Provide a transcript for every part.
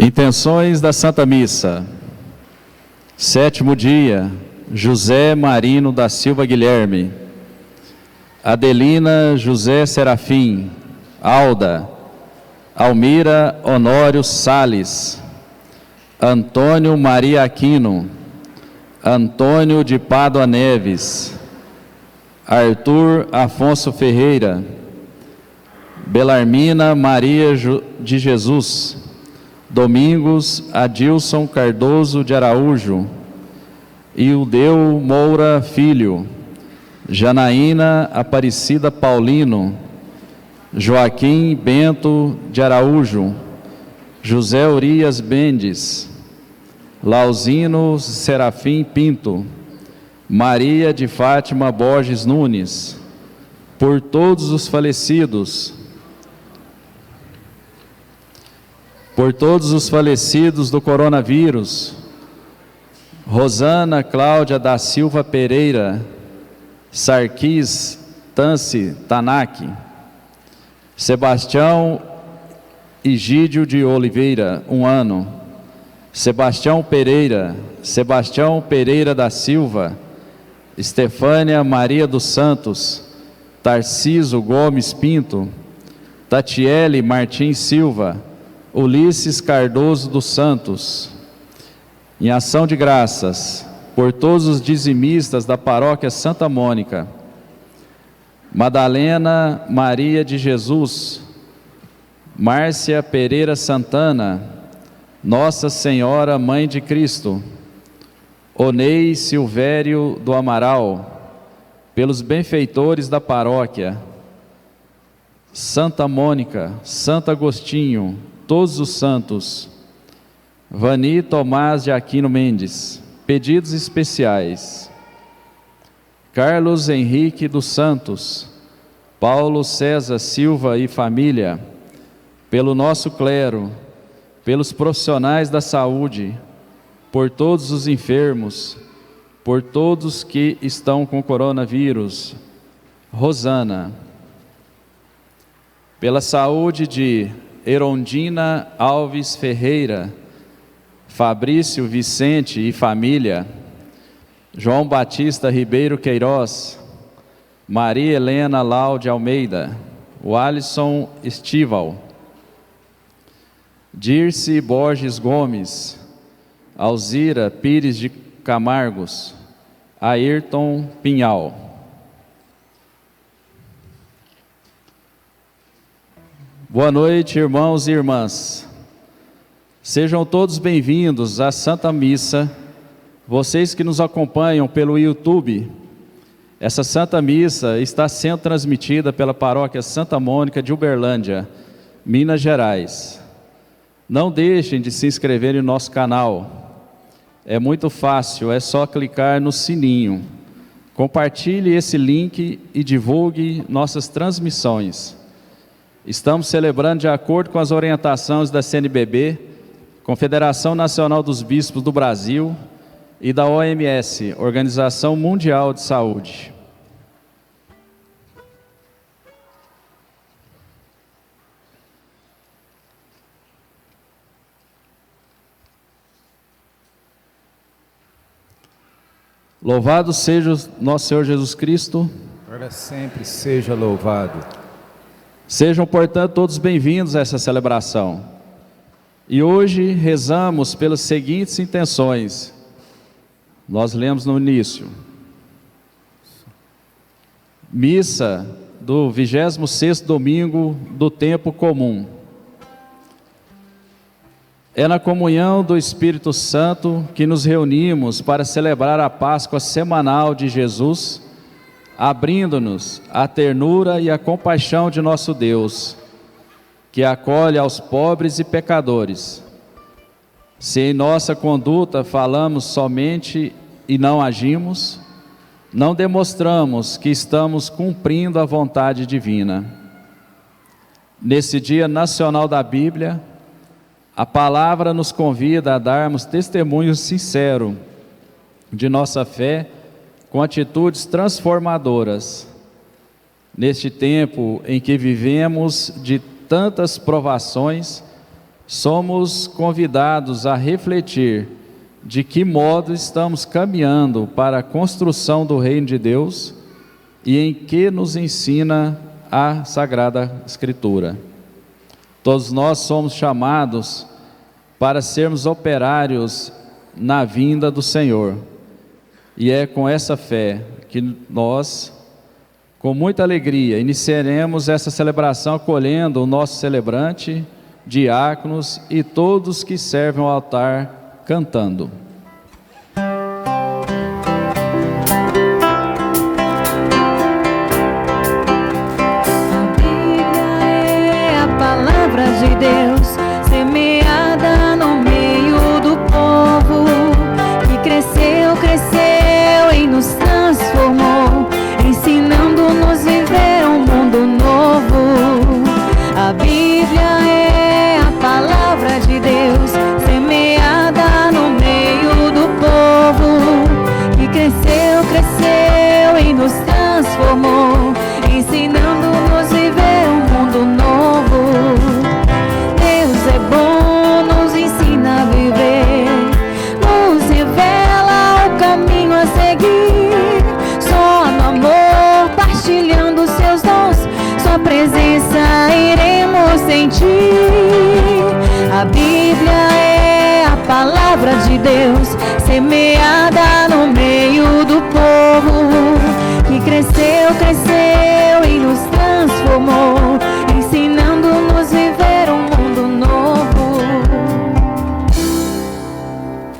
Intenções da Santa Missa. Sétimo dia, José Marino da Silva Guilherme, Adelina José Serafim, Alda, Almira Honório Sales, Antônio Maria Aquino, Antônio de Pádua Neves, Arthur Afonso Ferreira, Belarmina Maria de Jesus, Domingos Adilson Cardoso de Araújo, Ildeu Moura Filho, Janaína Aparecida Paulino, Joaquim Bento de Araújo, José Urias Mendes, Lauzino Serafim Pinto, Maria de Fátima Borges Nunes, por todos os falecidos, do coronavírus, Rosana Cláudia da Silva Pereira, Sarquis Tanci Tanaki, Sebastião Egídio de Oliveira, 1 ano, Sebastião Pereira da Silva, Estefânia Maria dos Santos, Tarciso Gomes Pinto, Tatiele Martins Silva, Ulisses Cardoso dos Santos. Em ação de graças por todos os dizimistas da paróquia Santa Mônica, Madalena Maria de Jesus, Márcia Pereira Santana, Nossa Senhora Mãe de Cristo, Onei Silvério do Amaral, pelos benfeitores da paróquia Santa Mônica, Santo Agostinho, todos os santos, Vani Tomás de Aquino Mendes, pedidos especiais, Carlos Henrique dos Santos, Paulo César Silva e família, pelo nosso clero, pelos profissionais da saúde, por todos os enfermos, por todos que estão com coronavírus, Rosana, pela saúde de Erondina Alves Ferreira, Fabrício Vicente e família, João Batista Ribeiro Queiroz, Maria Helena Lau de Almeida, Alisson Estival, Dirce Borges Gomes, Alzira Pires de Camargos, Ayrton Pinhal. Boa noite, irmãos e irmãs. Sejam todos bem-vindos à Santa Missa. Vocês que nos acompanham pelo YouTube, essa Santa Missa está sendo transmitida pela Paróquia Santa Mônica de Uberlândia, Minas Gerais. Não deixem de se inscrever no nosso canal. É muito fácil, é só clicar no sininho. Compartilhe esse link e divulgue nossas transmissões. Estamos celebrando de acordo com as orientações da CNBB, Confederação Nacional dos Bispos do Brasil, e da OMS, Organização Mundial de Saúde. Louvado seja nosso Senhor Jesus Cristo. Para sempre seja louvado. Sejam, portanto, todos bem-vindos a essa celebração. E hoje rezamos pelas seguintes intenções. Nós lemos no início. Missa do 26º domingo do tempo comum. É na comunhão do Espírito Santo que nos reunimos para celebrar a Páscoa semanal de Jesus, abrindo-nos à ternura e à compaixão de nosso Deus, que acolhe aos pobres e pecadores. Se em nossa conduta falamos somente e não agimos, não demonstramos que estamos cumprindo a vontade divina. Nesse Dia Nacional da Bíblia, a palavra nos convida a darmos testemunho sincero de nossa fé, com atitudes transformadoras. Neste tempo em que vivemos de tantas provações, somos convidados a refletir de que modo estamos caminhando para a construção do reino de Deus e em que nos ensina a Sagrada Escritura. Todos nós somos chamados para sermos operários na vinda do Senhor, e é com essa fé que nós, com muita alegria, iniciaremos essa celebração acolhendo o nosso celebrante, diáconos e todos que servem ao altar cantando. De Deus, semeada no meio do povo, que cresceu, cresceu e nos transformou, ensinando-nos a viver um mundo novo. A Bíblia é a palavra de Deus, semeada no meio do povo, que cresceu, cresceu e nos transformou, ensinando-nos a viver um mundo novo. É bom, nos ensina a viver, nos revela o caminho a seguir. Só no amor, partilhando seus dons, sua presença iremos sentir. A Bíblia é a palavra de Deus, semeada no meio do povo, que cresceu, cresceu e nos transformou, ensinando-nos a viver um mundo novo.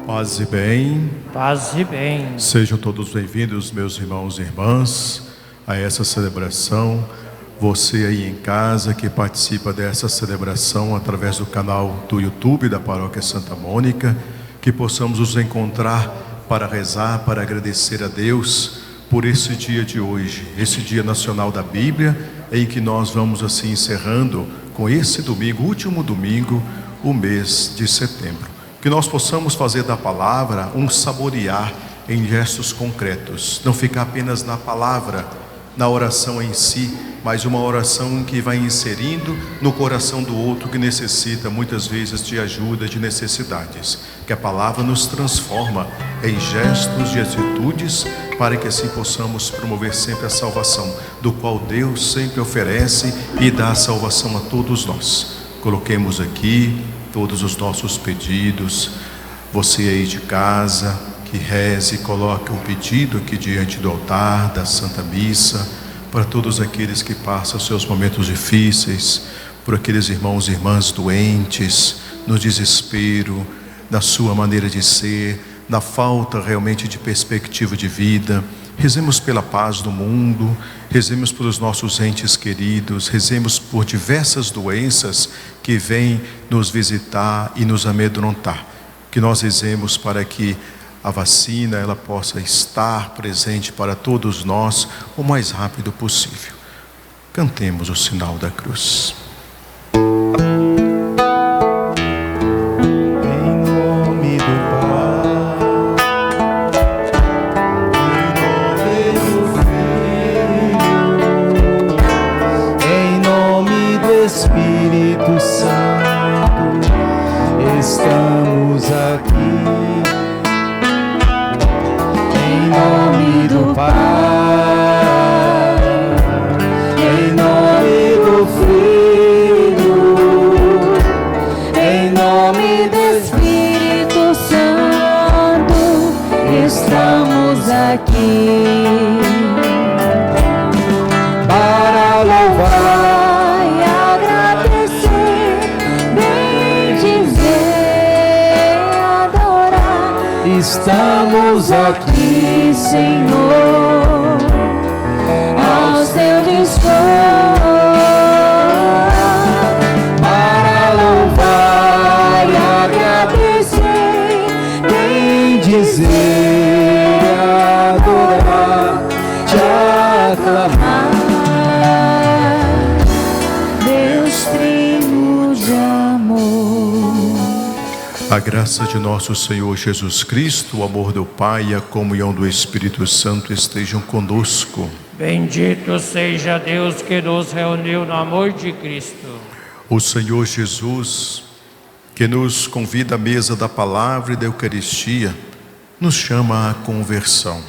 Paz e bem. Paz e bem. Sejam todos bem-vindos, meus irmãos e irmãs, a essa celebração. Você aí em casa que participa dessa celebração através do canal do YouTube da Paróquia Santa Mônica, que possamos nos encontrar para rezar, para agradecer a Deus por esse dia de hoje, esse Dia Nacional da Bíblia, em que nós vamos assim encerrando com esse domingo, último domingo, o mês de setembro. Que nós possamos fazer da palavra um saborear em gestos concretos, não ficar apenas na palavra, na oração em si, mas uma oração que vai inserindo no coração do outro que necessita muitas vezes de ajuda, de necessidades. Que a palavra nos transforma em gestos e atitudes, para que assim possamos promover sempre a salvação, do qual Deus sempre oferece e dá a salvação a todos nós. Coloquemos aqui todos os nossos pedidos. Você aí de casa, que reze, coloque um pedido aqui diante do altar da Santa Missa, para todos aqueles que passam seus momentos difíceis, por aqueles irmãos e irmãs doentes, no desespero, na sua maneira de ser, na falta realmente de perspectiva de vida. Rezemos pela paz do mundo, rezemos pelos nossos entes queridos, rezemos por diversas doenças que vêm nos visitar e nos amedrontar. Que nós rezemos para que a vacina ela possa estar presente para todos nós o mais rápido possível. Cantemos o sinal da cruz. Espírito Santo, estamos aqui. Em nome do Pai, em nome do Filho, em nome do Espírito Santo, estamos aqui para louvar. Estamos aqui, Senhor, ao seu dispor, para louvar e agradecer, bendizer, adorar, te aclamar, Deus trino de amor. A graça de nosso Senhor Jesus Cristo, o amor do Pai e a comunhão do Espírito Santo estejam conosco. Bendito seja Deus que nos reuniu no amor de Cristo. O Senhor Jesus que nos convida à mesa da palavra e da Eucaristia, nos chama à conversão.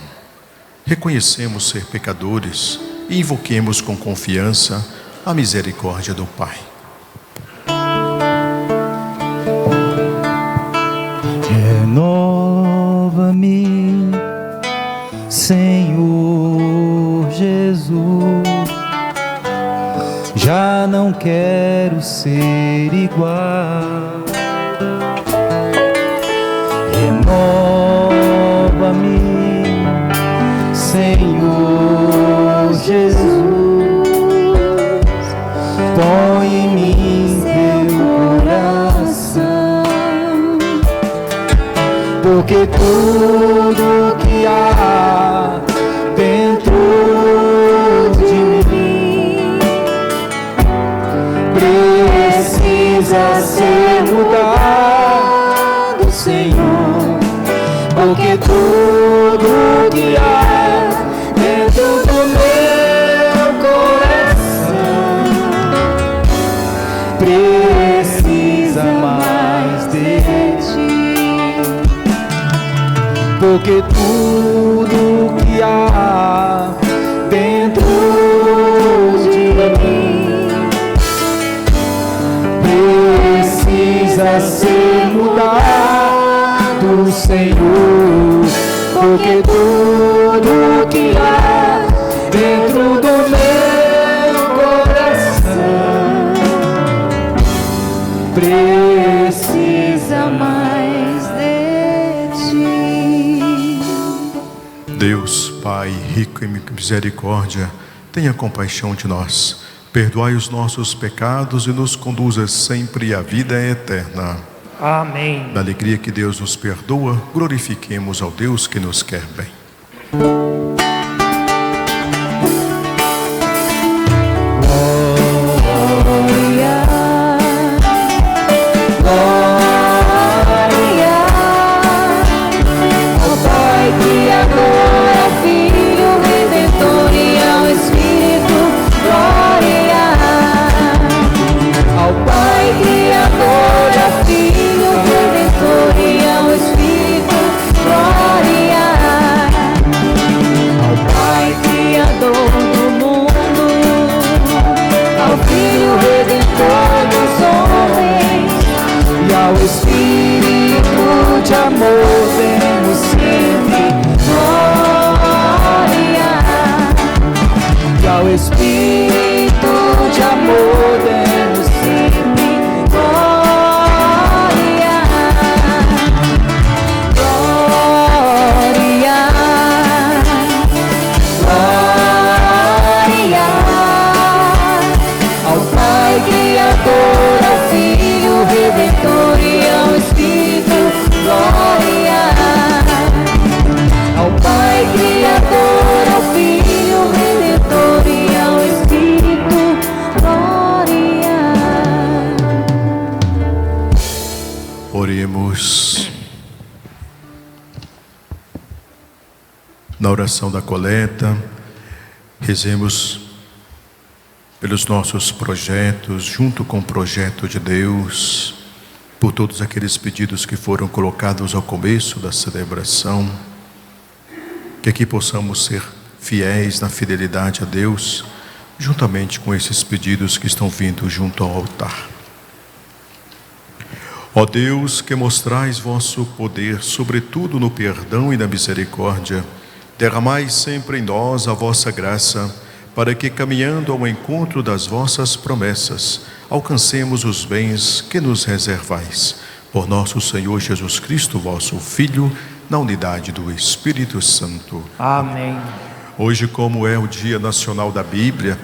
Reconhecemos ser pecadores e invoquemos com confiança a misericórdia do Pai. Renova-me, Senhor Jesus, já não quero ser igual. Renova-me, Senhor Jesus, põe em mim teu coração, porque tudo que há dentro de mim precisa ser mudado, Senhor, porque tudo que há dentro do meu coração precisa mais de ti, porque tudo que há dentro de mim precisa ser mudado, Senhor, porque tudo que há dentro do meu coração precisa mais de ti. Deus, Pai, rico em misericórdia, tenha compaixão de nós, perdoai os nossos pecados e nos conduza sempre à vida eterna. Amém. Na alegria que Deus nos perdoa, glorifiquemos ao Deus que nos quer bem. Oremos. Na oração da coleta, rezemos pelos nossos projetos, junto com o projeto de Deus, por todos aqueles pedidos que foram colocados ao começo da celebração, que aqui possamos ser fiéis na fidelidade a Deus, juntamente com esses pedidos que estão vindo junto ao altar. Ó Deus, que mostrais vosso poder, sobretudo no perdão e na misericórdia, derramai sempre em nós a vossa graça, para que, caminhando ao encontro das vossas promessas, alcancemos os bens que nos reservais. Por nosso Senhor Jesus Cristo, vosso Filho, na unidade do Espírito Santo. Amém. Hoje, como é o Dia Nacional da Bíblia,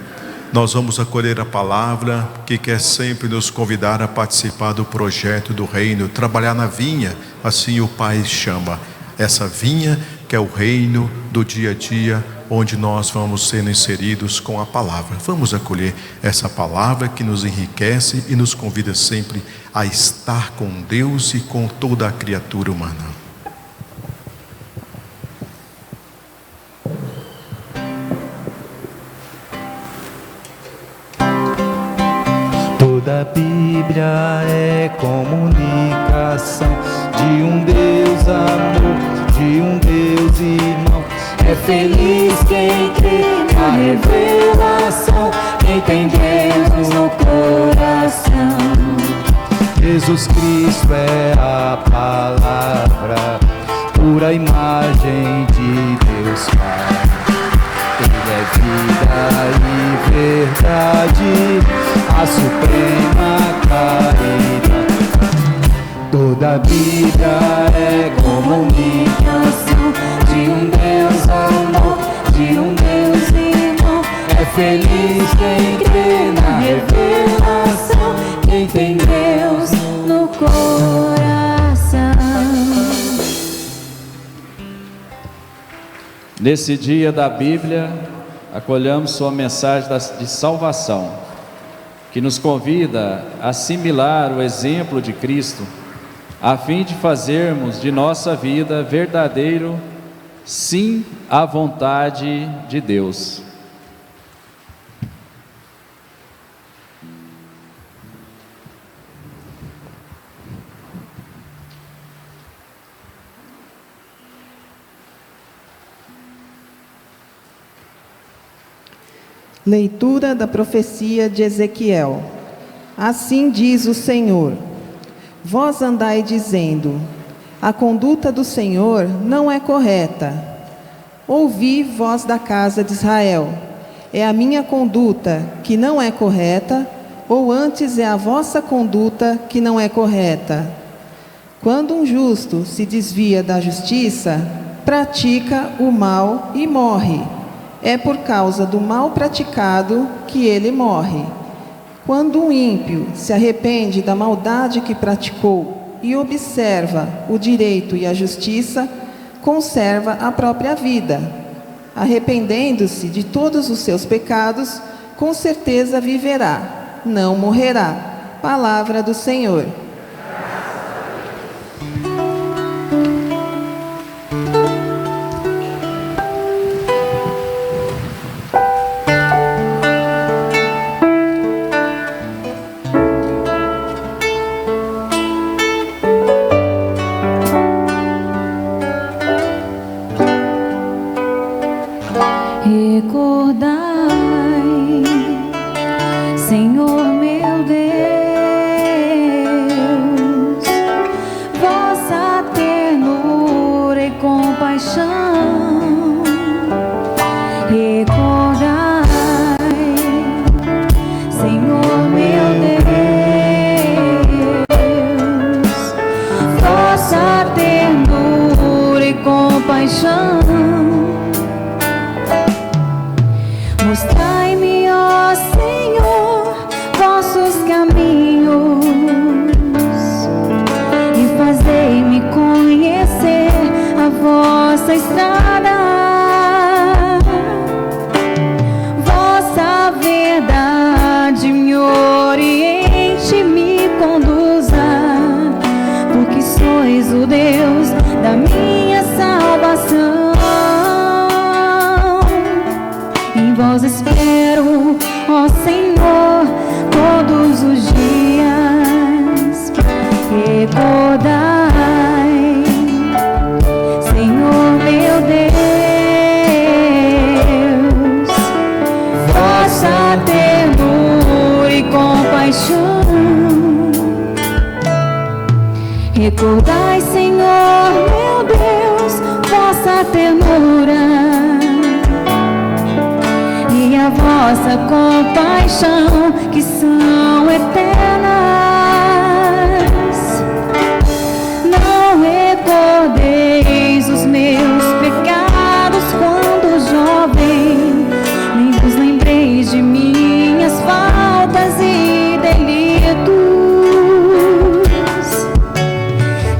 nós vamos acolher a palavra que quer sempre nos convidar a participar do projeto do reino, trabalhar na vinha, assim o Pai chama. Essa vinha que é o reino do dia a dia, onde nós vamos sendo inseridos com a palavra. Vamos acolher essa palavra que nos enriquece e nos convida sempre a estar com Deus e com toda a criatura humana. Toda a Bíblia é comunicação de um Deus amor, de um Deus irmão. É feliz quem crê na revelação, quem tem Deus no coração. Jesus Cristo é a palavra, pura imagem de Deus Pai. Ele é vida e verdade, a suprema caridade. Toda a Bíblia é comunicação de um Deus amor, de um Deus irmão. É feliz quem crê na revelação, quem tem Deus no coração. Nesse dia da Bíblia, acolhamos sua mensagem de salvação, que nos convida a assimilar o exemplo de Cristo, a fim de fazermos de nossa vida verdadeiro sim à vontade de Deus. Leitura da profecia de Ezequiel. Assim diz o Senhor: vós andai dizendo, a conduta do Senhor não é correta. Ouvi, vós da casa de Israel, é a minha conduta que não é correta, ou antes é a vossa conduta que não é correta? Quando um justo se desvia da justiça, pratica o mal e morre. É por causa do mal praticado que ele morre. Quando um ímpio se arrepende da maldade que praticou e observa o direito e a justiça, conserva a própria vida. Arrependendo-se de todos os seus pecados, com certeza viverá, não morrerá. Palavra do Senhor. Senhor meu Deus, vossa ternura e compaixão. Recordai, Senhor meu Deus, vossa ternura e compaixão. Mostrai-me, ó Senhor, vossos caminhos e fazei-me conhecer a vossa estrada. Vossa verdade me oriente, me conduza, porque sois o Deus da minha salvação. Em vós espero, ó Senhor, todos os dias. Recordai, Senhor meu Deus, vossa ternura e compaixão. Recordai, Senhor meu Deus, vossa ternura e a vossa compaixão, que são eternas. Não recordeis os meus pecados quando jovem, nem vos lembreis de minhas faltas e delitos.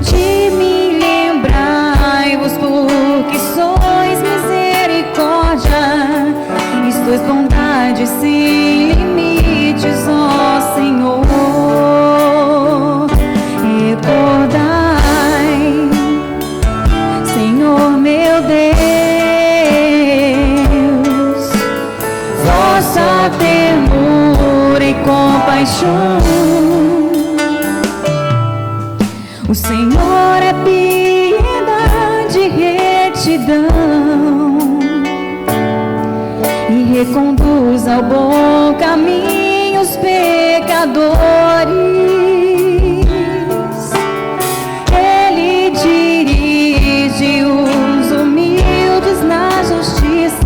De mim lembrai-vos, porque sois misericórdia, e sois bondade sem limites, ó Senhor. compaixão. O Senhor é piedade e retidão, e reconduz ao bom caminho os pecadores. Ele dirige os humildes na justiça,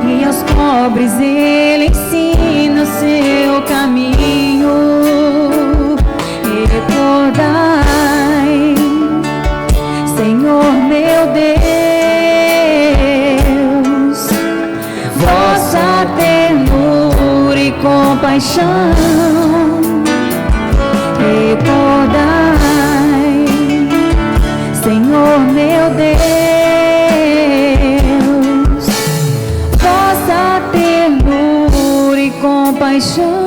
e aos pobres ele ensina o seu caminho. Recordai, Senhor meu Deus, vossa ternura e compaixão. Recordai, Senhor meu Deus, vossa ternura e compaixão.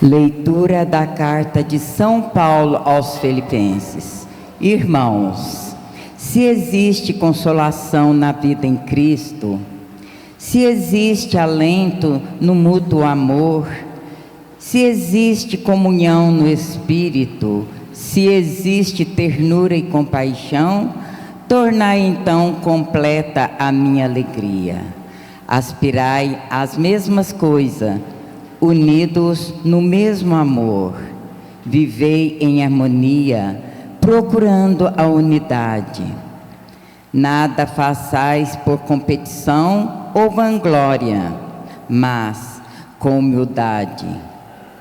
Leitura da carta de São Paulo aos Filipenses. Irmãos, se existe consolação na vida em Cristo, se existe alento no mútuo amor, se existe comunhão no Espírito, se existe ternura e compaixão, tornai então completa a minha alegria. Aspirai às mesmas coisas, unidos no mesmo amor, vivei em harmonia, procurando a unidade. Nada façais por competição ou vanglória, mas com humildade.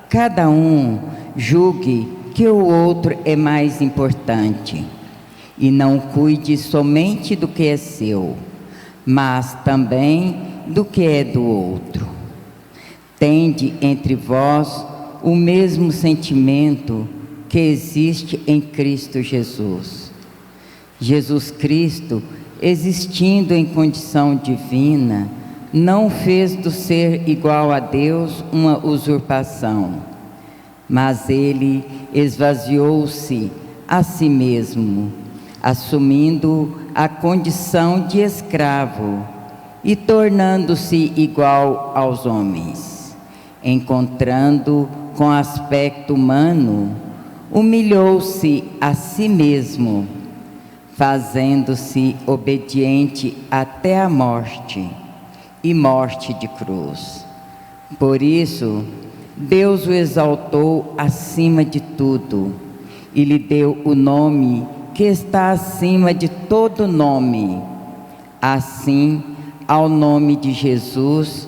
Cada um julgue que o outro é mais importante, e não cuide somente do que é seu, mas também do que é do outro. Tende entre vós o mesmo sentimento que existe em Cristo Jesus. Jesus Cristo, existindo em condição divina, não fez do ser igual a Deus uma usurpação, mas ele esvaziou-se a si mesmo, assumindo a condição de escravo e tornando-se igual aos homens. Encontrando com aspecto humano, humilhou-se a si mesmo, fazendo-se obediente até a morte, e morte de cruz. Por isso, Deus o exaltou acima de tudo, e lhe deu o nome que está acima de todo nome. Assim, ao nome de Jesus,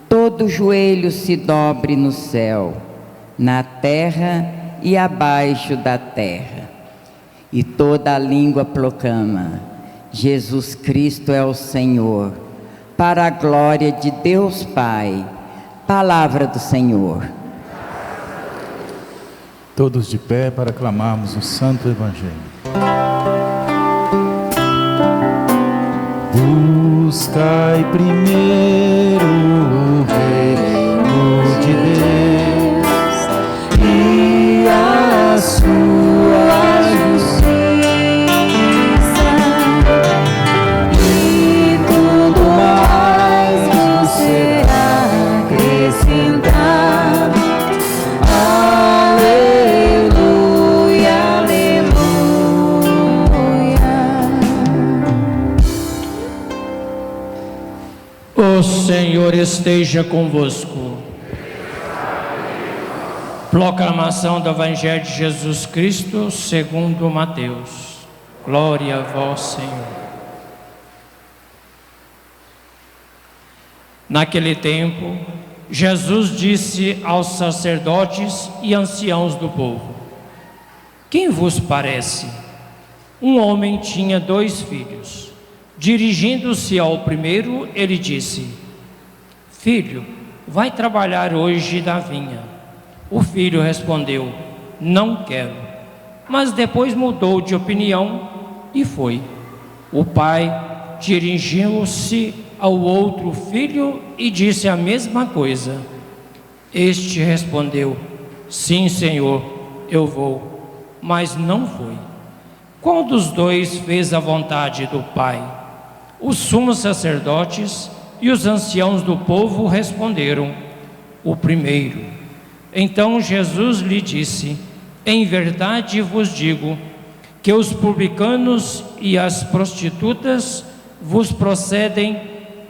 todo joelho se dobre no céu, na terra e abaixo da terra, e toda a língua proclama: Jesus Cristo é o Senhor, para a glória de Deus Pai. Palavra do Senhor. Todos de pé para clamarmos o Santo Evangelho. Buscai primeiro o reino de Deus e a sua justiça, e tudo mais vos será acrescentado. Aleluia, aleluia. O Senhor esteja convosco. Proclamação do Evangelho de Jesus Cristo segundo Mateus. Glória a vós, Senhor. Naquele tempo, Jesus disse aos sacerdotes e anciãos do povo: quem vos parece? Um homem tinha 2 filhos. Dirigindo-se ao primeiro, ele disse: filho, vai trabalhar hoje na vinha. O filho respondeu: não quero. Mas depois mudou de opinião e foi. O pai dirigiu-se ao outro filho e disse a mesma coisa. Este respondeu: Sim, Senhor, eu vou. Mas não foi. Qual dos dois fez a vontade do Pai? Os sumos sacerdotes e os anciãos do povo responderam: o primeiro. Então Jesus lhe disse: em verdade vos digo que os publicanos e as prostitutas vos procedem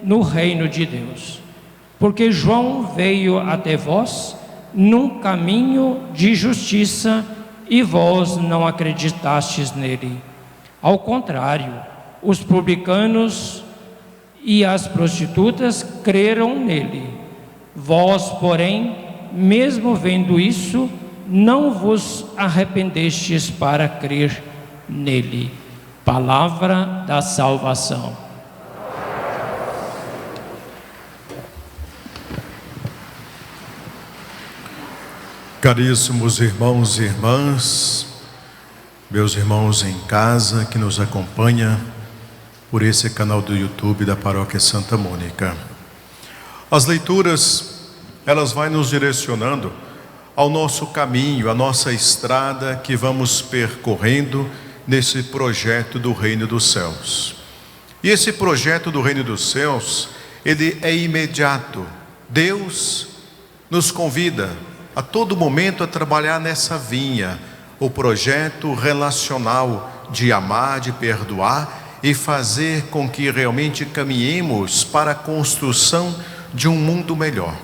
no reino de Deus. Porque João veio até vós num caminho de justiça e vós não acreditastes nele. Ao contrário, os publicanos e as prostitutas creram nele. Vós, porém, mesmo vendo isso, não vos arrependestes para crer nele. Palavra da salvação. Caríssimos irmãos e irmãs, meus irmãos em casa que nos acompanha por esse canal do YouTube da Paróquia Santa Mônica. As leituras, elas vão nos direcionando ao nosso caminho, à nossa estrada que vamos percorrendo nesse projeto do Reino dos Céus. E esse projeto do Reino dos Céus, ele é imediato. Deus nos convida a todo momento a trabalhar nessa vinha, o projeto relacional de amar, de perdoar e fazer com que realmente caminhemos para a construção de um mundo melhor.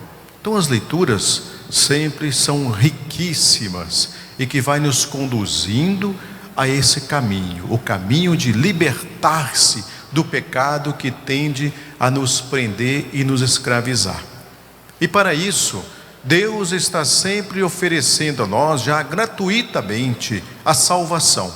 Então as leituras sempre são riquíssimas e que vai nos conduzindo a esse caminho, o caminho de libertar-se do pecado que tende a nos prender e nos escravizar. E para isso, Deus está sempre oferecendo a nós, já gratuitamente, a salvação.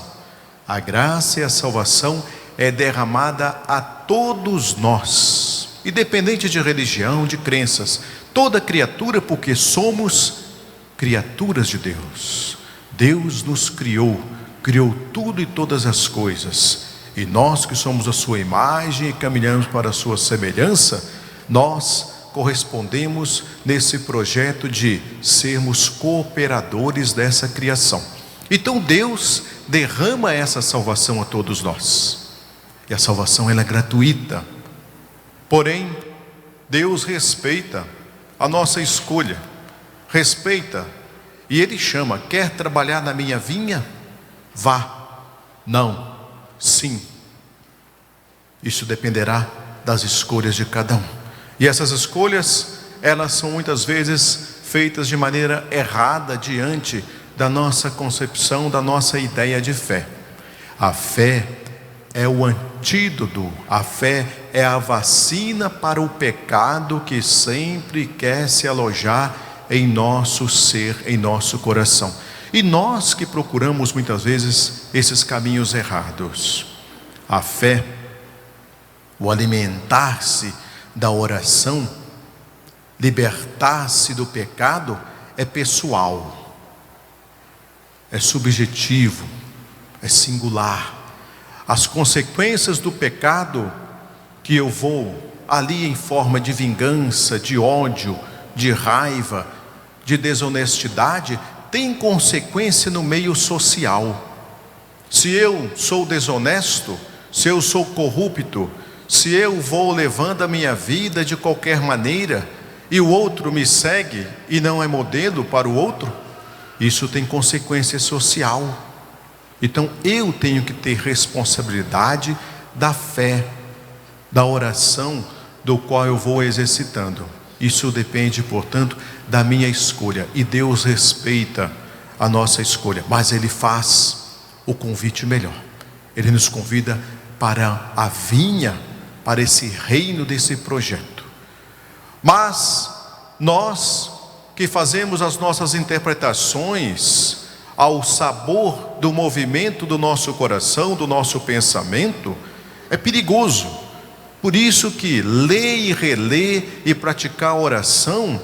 A graça e a salvação é derramada a todos nós, independente de religião, de crenças, toda criatura, porque somos criaturas de Deus. Deus nos criou tudo e todas as coisas, e nós que somos a sua imagem e caminhamos para a sua semelhança, nós correspondemos nesse projeto de sermos cooperadores dessa criação. Então Deus derrama essa salvação a todos nós, e a salvação ela é gratuita. Porém, Deus respeita a nossa escolha, respeita, e Ele chama: quer trabalhar na minha vinha? Vá. Não. Sim. Isso dependerá das escolhas de cada um. E essas escolhas, elas são muitas vezes feitas de maneira errada diante da nossa concepção, da nossa ideia de fé. A fé é o antídoto, a fé é a vacina para o pecado que sempre quer se alojar em nosso ser, em nosso coração. E nós que procuramos muitas vezes esses caminhos errados. A fé, o alimentar-se da oração, libertar-se do pecado, é pessoal, é subjetivo, é singular. As consequências do pecado que eu vou ali em forma de vingança, de ódio, de raiva, de desonestidade, tem consequência no meio social. Se eu sou desonesto, se eu sou corrupto, se eu vou levando a minha vida de qualquer maneira e o outro me segue e não é modelo para o outro, isso tem consequência social. Então eu tenho que ter responsabilidade da fé, da oração do qual eu vou exercitando. Isso depende, portanto, da minha escolha, e Deus respeita a nossa escolha, mas Ele faz o convite melhor. Ele nos convida para a vinha, para esse reino desse projeto. Mas nós que fazemos as nossas interpretações ao sabor do movimento do nosso coração, do nosso pensamento, é perigoso. Por isso que ler e reler e praticar a oração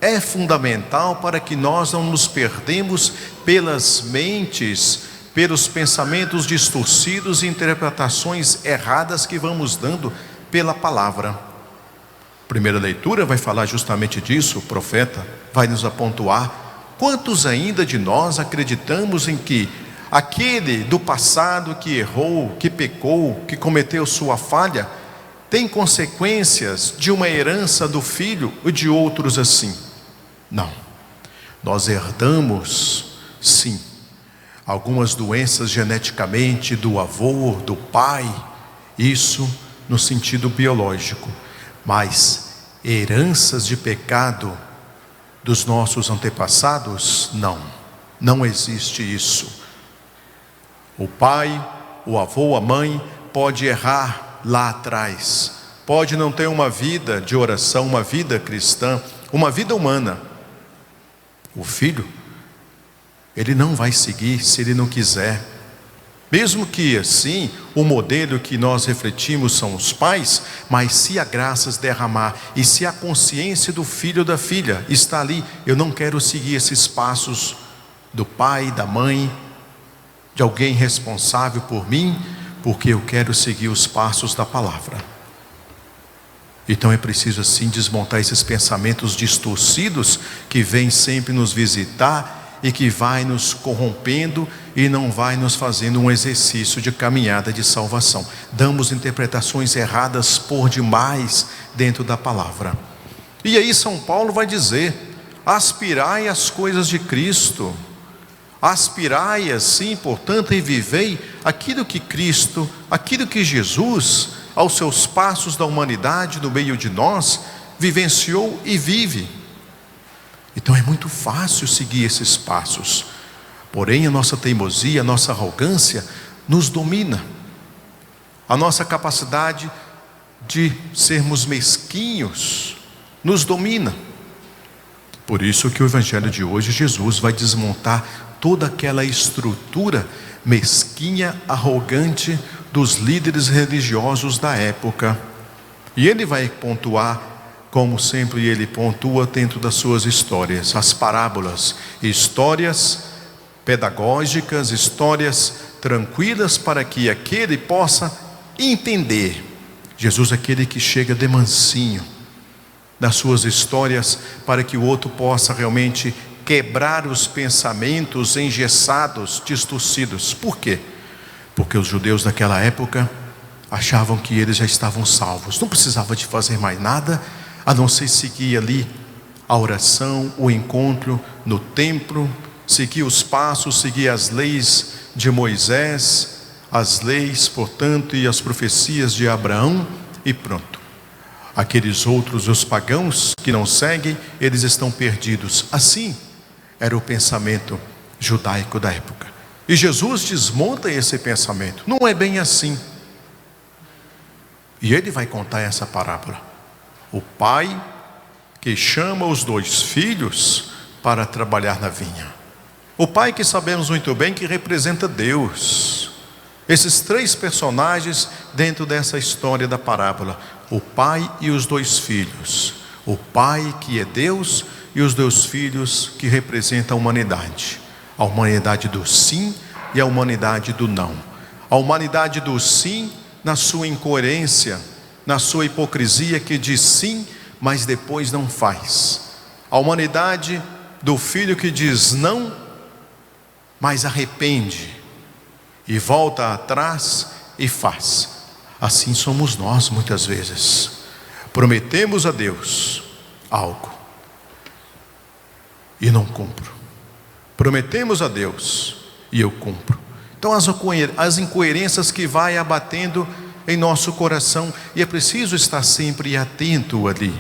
é fundamental para que nós não nos perdemos pelas mentes, pelos pensamentos distorcidos e interpretações erradas que vamos dando pela palavra. Primeira leitura vai falar justamente disso. O profeta vai nos apontar: quantos ainda de nós acreditamos em que aquele do passado que errou, que pecou, que cometeu sua falha, tem consequências de uma herança do filho e de outros assim? Não. Nós herdamos, sim, algumas doenças geneticamente do avô, do pai, isso no sentido biológico, mas heranças de pecado dos nossos antepassados, não existe isso. O pai, o avô, a mãe pode errar lá atrás, pode não ter uma vida de oração, uma vida cristã, uma vida humana. O filho, ele não vai seguir se ele não quiser. Mesmo que assim, o modelo que nós refletimos são os pais, mas se a graça derramar e se a consciência do filho ou da filha está ali, eu não quero seguir esses passos do pai, da mãe, de alguém responsável por mim, porque eu quero seguir os passos da palavra. Então é preciso assim desmontar esses pensamentos distorcidos que vêm sempre nos visitar e que vai nos corrompendo e não vai nos fazendo um exercício de caminhada de salvação. Damos interpretações erradas por demais dentro da palavra. E aí São Paulo vai dizer: aspirai às coisas de Cristo. Aspirai assim, portanto, e vivei aquilo que Cristo, aquilo que Jesus, aos seus passos da humanidade no meio de nós, vivenciou e vive. Então é muito fácil seguir esses passos, porém a nossa teimosia, a nossa arrogância nos domina. A nossa capacidade de sermos mesquinhos nos domina. Por isso que o evangelho de hoje, Jesus vai desmontar toda aquela estrutura mesquinha, arrogante dos líderes religiosos da época. E ele vai pontuar, como sempre ele pontua dentro das suas histórias, as parábolas, histórias pedagógicas, histórias tranquilas para que aquele possa entender. Jesus é aquele que chega de mansinho nas suas histórias para que o outro possa realmente quebrar os pensamentos engessados, distorcidos. Por quê? Porque os judeus daquela época achavam que eles já estavam salvos, não precisava de fazer mais nada, a não ser seguir ali a oração, o encontro no templo, seguir os passos, seguir as leis de Moisés, as leis, portanto, e as profecias de Abraão, e pronto. Aqueles outros, os pagãos que não seguem, eles estão perdidos. Assim era o pensamento judaico da época. E Jesus desmonta esse pensamento. Não é bem assim. E ele vai contar essa parábola. O pai que chama os 2 filhos para trabalhar na vinha. O pai que sabemos muito bem que representa Deus. Esses 3 personagens dentro dessa história da parábola: o pai e os 2 filhos. O pai que é Deus e os 2 filhos que representam a humanidade. A humanidade do sim e a humanidade do não. A humanidade do sim na sua incoerência, na sua hipocrisia, que diz sim, mas depois não faz. A humanidade do filho que diz não, mas arrepende e volta atrás e faz. Assim somos nós muitas vezes. Prometemos a Deus algo e não cumpro. Prometemos a Deus e eu cumpro. Então as incoerências que vai abatendo em nosso coração, e é preciso estar sempre atento ali,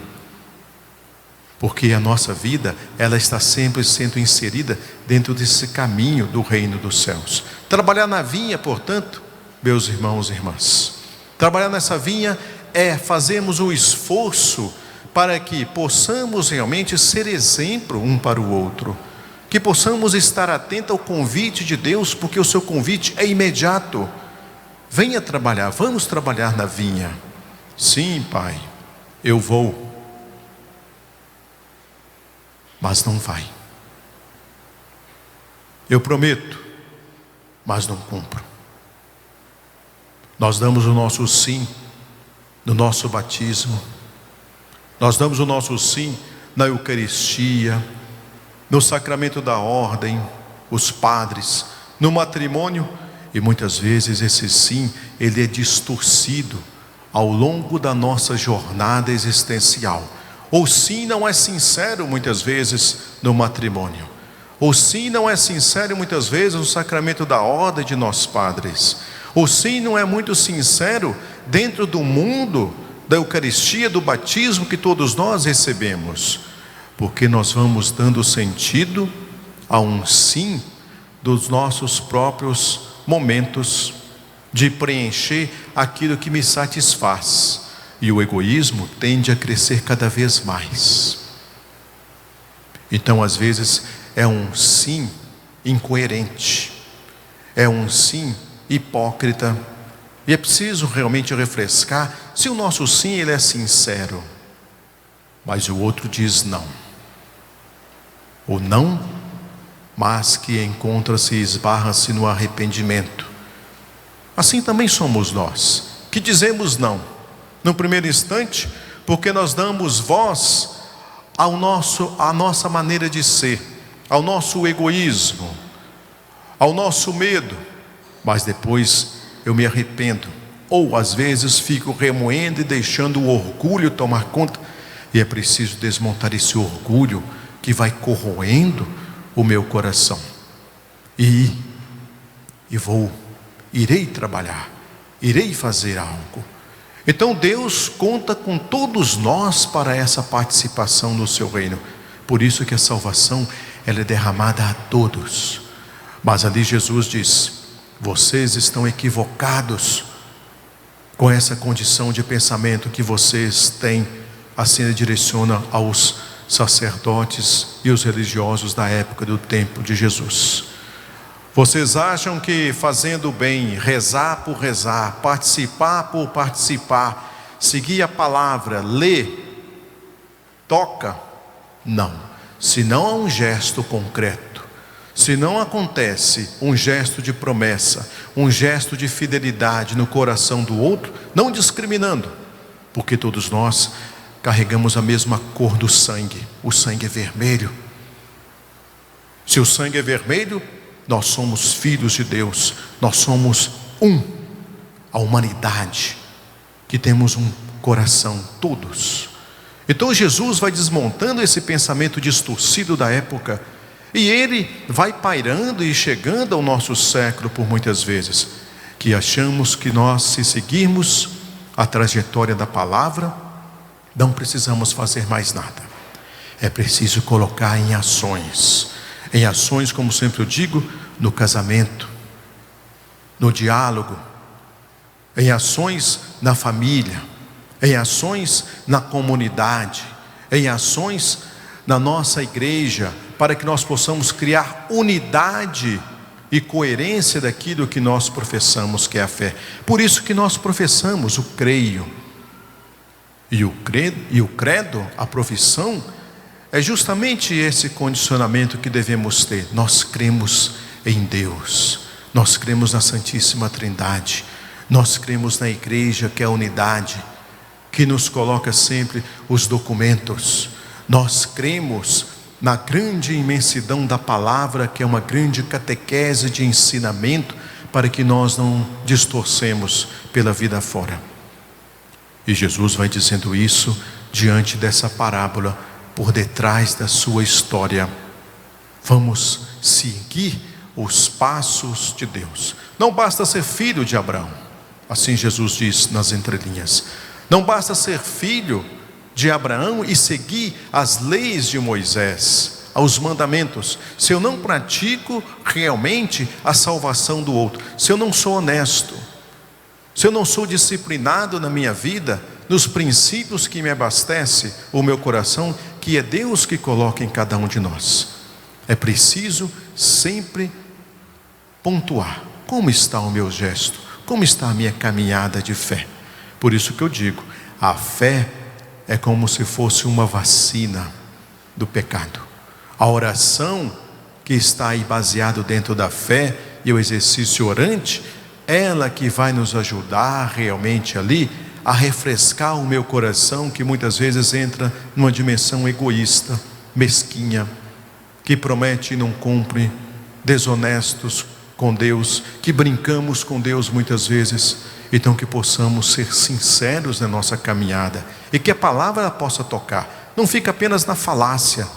porque a nossa vida, ela está sempre sendo inserida dentro desse caminho do reino dos céus. Trabalhar na vinha, portanto, meus irmãos e irmãs, trabalhar nessa vinha é fazermos o esforço para que possamos realmente ser exemplo um para o outro, que possamos estar atentos ao convite de Deus, porque o seu convite é imediato. Venha trabalhar, vamos trabalhar na vinha. Sim, pai, eu vou. Mas não vai. Eu prometo, mas não cumpro. Nós damos o nosso sim no nosso batismo, Nós damos o nosso sim na Eucaristia, no sacramento da ordem, os padres, no matrimônio, e muitas vezes esse sim, ele é distorcido ao longo da nossa jornada existencial. O sim não é sincero muitas vezes no matrimônio. O sim não é sincero muitas vezes no sacramento da ordem de nós padres. O sim não é muito sincero dentro do mundo da Eucaristia, do batismo que todos nós recebemos. Porque nós vamos dando sentido a um sim dos nossos próprios momentos de preencher aquilo que me satisfaz. E o egoísmo tende a crescer cada vez mais. Então, às vezes, é um sim incoerente, é um sim hipócrita, e é preciso realmente refrescar se o nosso sim ele é sincero, mas o outro diz não. O não, mas que encontra-se e esbarra-se no arrependimento. Assim também somos nós, que dizemos não, no primeiro instante, porque nós damos voz à nossa maneira de ser, ao nosso egoísmo, ao nosso medo, mas depois eu me arrependo, ou às vezes fico remoendo e deixando o orgulho tomar conta, e é preciso desmontar esse orgulho que vai corroendo o meu coração, irei trabalhar, irei fazer algo. Então Deus conta com todos nós para essa participação no seu reino. Por isso que a salvação ela é derramada a todos. Mas ali Jesus diz: vocês estão equivocados com essa condição de pensamento que vocês têm. Assim ele direciona aos sacerdotes e os religiosos da época do tempo de Jesus. Vocês acham que fazendo o bem, rezar por rezar, participar por participar, seguir a palavra, ler, toca? Não. Se não há um gesto concreto, se não acontece um gesto de promessa, um gesto de fidelidade no coração do outro, não discriminando, porque todos nós carregamos a mesma cor do sangue. O sangue é vermelho. Se o sangue é vermelho, nós somos filhos de Deus, nós somos a humanidade, que temos um coração, todos. Então Jesus vai desmontando esse pensamento distorcido da época, e ele vai pairando e chegando ao nosso século por muitas vezes, que achamos que nós, se seguirmos a trajetória da palavra, não precisamos fazer mais nada. É preciso colocar em ações, como sempre eu digo, no casamento, no diálogo, em ações na família, em ações na comunidade, em ações na nossa igreja, para que nós possamos criar unidade e coerência daquilo que nós professamos, que é a fé. Por isso que nós professamos o creio. E o credo, a profissão, é justamente esse condicionamento que devemos ter. Nós cremos em Deus, nós cremos na Santíssima Trindade, nós cremos na igreja, que é a unidade, que nos coloca sempre os documentos. Nós cremos na grande imensidão da palavra, que é uma grande catequese de ensinamento, para que nós não distorcemos pela vida fora. E Jesus vai dizendo isso diante dessa parábola, por detrás da sua história. Vamos seguir os passos de Deus. Não basta ser filho de Abraão, assim Jesus diz nas entrelinhas. Não basta ser filho de Abraão e seguir as leis de Moisés, aos mandamentos, se eu não pratico realmente a salvação do outro, se eu não sou honesto, se eu não sou disciplinado na minha vida, nos princípios que me abastece o meu coração, que é Deus que coloca em cada um de nós. É preciso sempre pontuar: como está o meu gesto? Como está a minha caminhada de fé? Por isso que eu digo, a fé é como se fosse uma vacina do pecado. A oração que está aí baseado dentro da fé e o exercício orante, ela que vai nos ajudar realmente ali a refrescar o meu coração, que muitas vezes entra numa dimensão egoísta, mesquinha, que promete e não cumpre, desonestos com Deus, que brincamos com Deus muitas vezes. Então que possamos ser sinceros na nossa caminhada e que a palavra possa tocar, não fica apenas na falácia,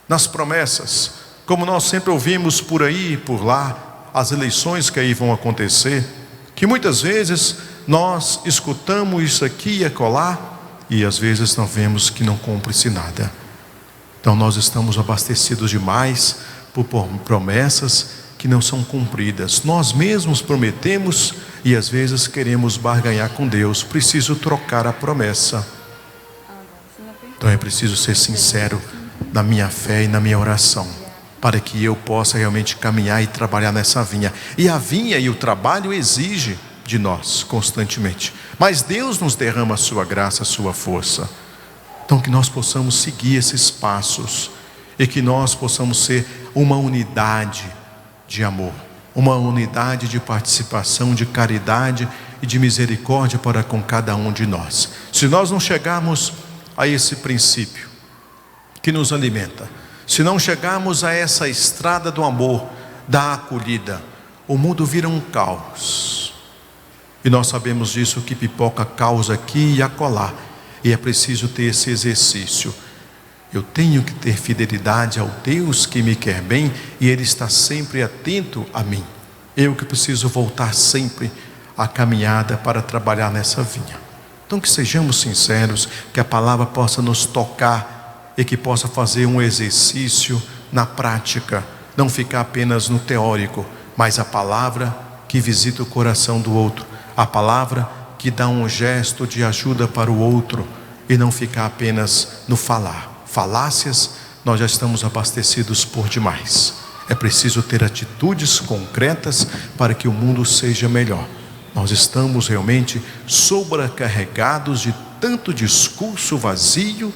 nas promessas, como nós sempre ouvimos por aí e por lá, as eleições que aí vão acontecer, que muitas vezes nós escutamos isso aqui e acolá, e às vezes nós vemos que não cumpre-se nada. Então nós estamos abastecidos demais por promessas que não são cumpridas. Nós mesmos prometemos e às vezes queremos barganhar com Deus. Preciso trocar a promessa. Então é preciso ser sincero na minha fé e na minha oração, para que eu possa realmente caminhar e trabalhar nessa vinha. E a vinha e o trabalho exige de nós constantemente, mas Deus nos derrama a sua graça, a sua força. Então que nós possamos seguir esses passos e que nós possamos ser uma unidade de amor, uma unidade de participação, de caridade e de misericórdia para com cada um de nós. Se nós não chegarmos a esse princípio que nos alimenta, se não chegarmos a essa estrada do amor, da acolhida, o mundo vira um caos. E nós sabemos disso, que pipoca caos aqui e acolá. E é preciso ter esse exercício. Eu tenho que ter fidelidade ao Deus que me quer bem e Ele está sempre atento a mim. Eu que preciso voltar sempre à caminhada para trabalhar nessa vinha. Então que sejamos sinceros, que a palavra possa nos tocar e que possa fazer um exercício na prática, não ficar apenas no teórico, mas a palavra que visita o coração do outro, a palavra que dá um gesto de ajuda para o outro e não ficar apenas no falar. Falácias, nós já estamos abastecidos por demais. É preciso ter atitudes concretas para que o mundo seja melhor. Nós estamos realmente sobrecarregados de tanto discurso vazio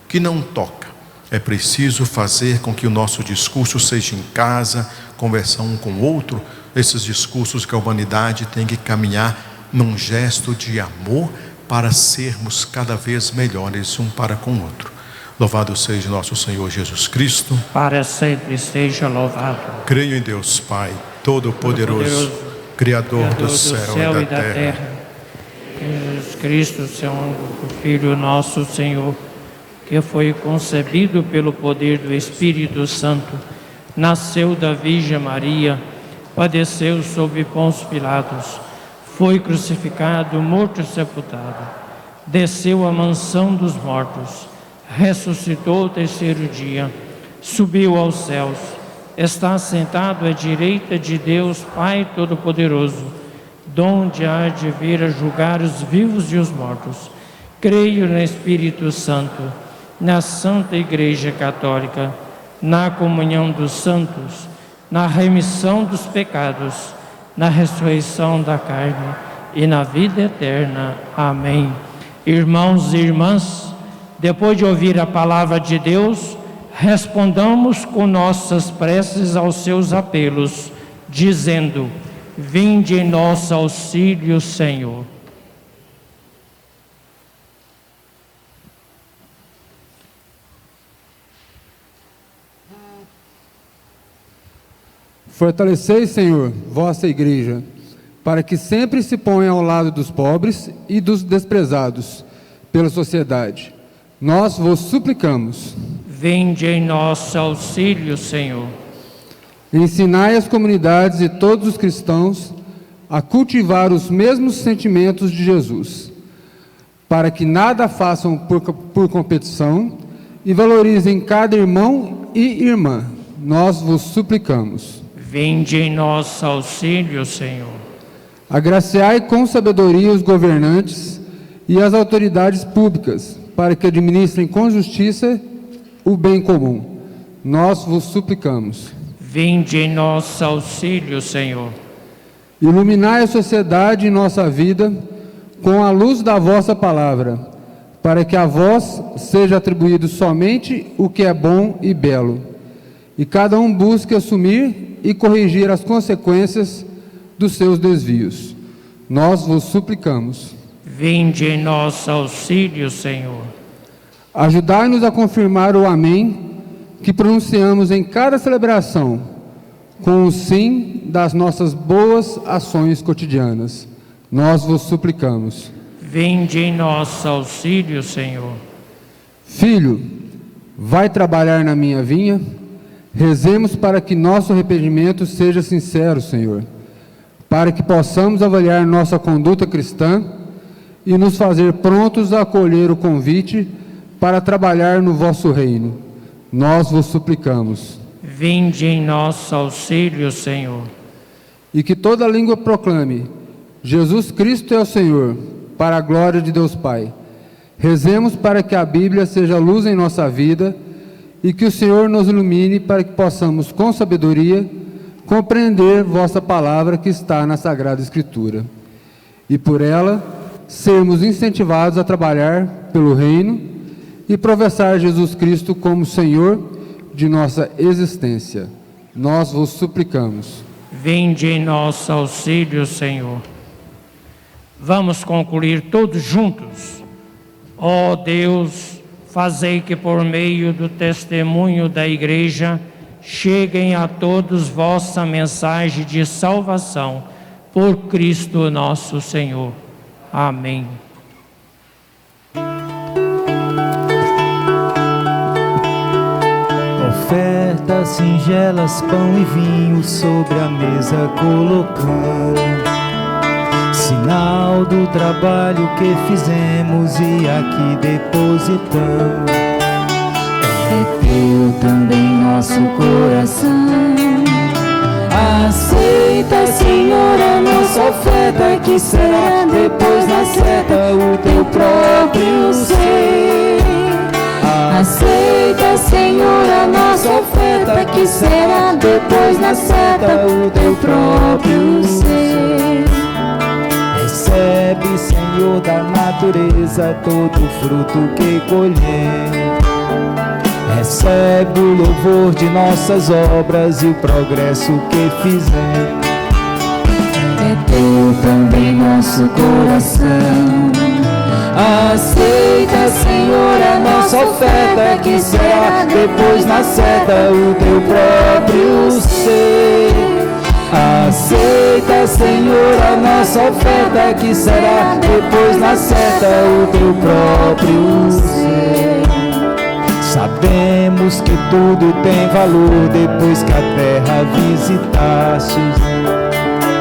que não toca. É preciso fazer com que o nosso discurso seja em casa, conversar um com o outro. Esses discursos que a humanidade tem que caminhar num gesto de amor para sermos cada vez melhores um para com o outro. Louvado seja nosso Senhor Jesus Cristo. Para sempre seja louvado. Creio em Deus Pai, Todo-Poderoso, Criador do céu e da terra. Jesus Cristo, seu único Filho, nosso Senhor, que foi concebido pelo poder do Espírito Santo, nasceu da Virgem Maria, padeceu sob Pôncio Pilatos, foi crucificado, morto e sepultado, desceu à mansão dos mortos, ressuscitou ao terceiro dia, subiu aos céus, está sentado à direita de Deus Pai Todo-Poderoso, donde há de vir a julgar os vivos e os mortos. Creio no Espírito Santo, na Santa Igreja Católica, na comunhão dos santos, na remissão dos pecados, na ressurreição da carne e na vida eterna. Amém. Irmãos e irmãs, depois de ouvir a palavra de Deus, respondamos com nossas preces aos seus apelos, dizendo: vinde em nosso auxílio, Senhor. Fortalecei, Senhor, vossa igreja, para que sempre se ponha ao lado dos pobres e dos desprezados pela sociedade. Nós vos suplicamos. Vinde em nosso auxílio, Senhor. Ensinai as comunidades e todos os cristãos a cultivar os mesmos sentimentos de Jesus, para que nada façam por competição e valorizem cada irmão e irmã. Nós vos suplicamos. Vinde em nosso auxílio, Senhor. Agraciai com sabedoria os governantes e as autoridades públicas, para que administrem com justiça o bem comum. Nós vos suplicamos. Vinde em nosso auxílio, Senhor. Iluminai a sociedade e nossa vida com a luz da vossa palavra, para que a vós seja atribuído somente o que é bom e belo, e cada um busque assumir e corrigir as consequências dos seus desvios. Nós vos suplicamos. Vinde em nosso auxílio, Senhor. Ajudai-nos a confirmar o amém que pronunciamos em cada celebração, com o sim das nossas boas ações cotidianas. Nós vos suplicamos. Vinde em nosso auxílio, Senhor. Filho, vai trabalhar na minha vinha? Rezemos para que nosso arrependimento seja sincero, Senhor, para que possamos avaliar nossa conduta cristã e nos fazer prontos a acolher o convite para trabalhar no vosso reino. Nós vos suplicamos. Vinde em nosso auxílio, Senhor. E que toda língua proclame: Jesus Cristo é o Senhor, para a glória de Deus Pai. Rezemos para que a Bíblia seja luz em nossa vida e que o Senhor nos ilumine para que possamos, com sabedoria, compreender vossa palavra que está na Sagrada Escritura. E por ela, sermos incentivados a trabalhar pelo reino e professar Jesus Cristo como Senhor de nossa existência. Nós vos suplicamos. Vinde em nosso auxílio, Senhor. Vamos concluir todos juntos. Ó Deus, fazei que por meio do testemunho da Igreja cheguem a todos vossa mensagem de salvação, por Cristo nosso Senhor. Amém. Ofertas singelas, pão e vinho sobre a mesa colocando, sinal do trabalho que fizemos e aqui depositamos. É teu também nosso coração. Aceita, Senhor, a nossa oferta, que será depois na seta o teu próprio ser. Aceita, Senhor, a nossa oferta, que será depois na seta o teu próprio ser. Recebe, Senhor, da natureza todo o fruto que colhemos. Recebe o louvor de nossas obras e o progresso que fizemos. É teu também nosso coração. Aceita, Senhor, a nossa oferta, que será depois na seta o teu próprio ser. Aceita, Senhor, a nossa oferta, que será depois na seta o teu próprio ser. Sabemos que tudo tem valor depois que a terra visitastes.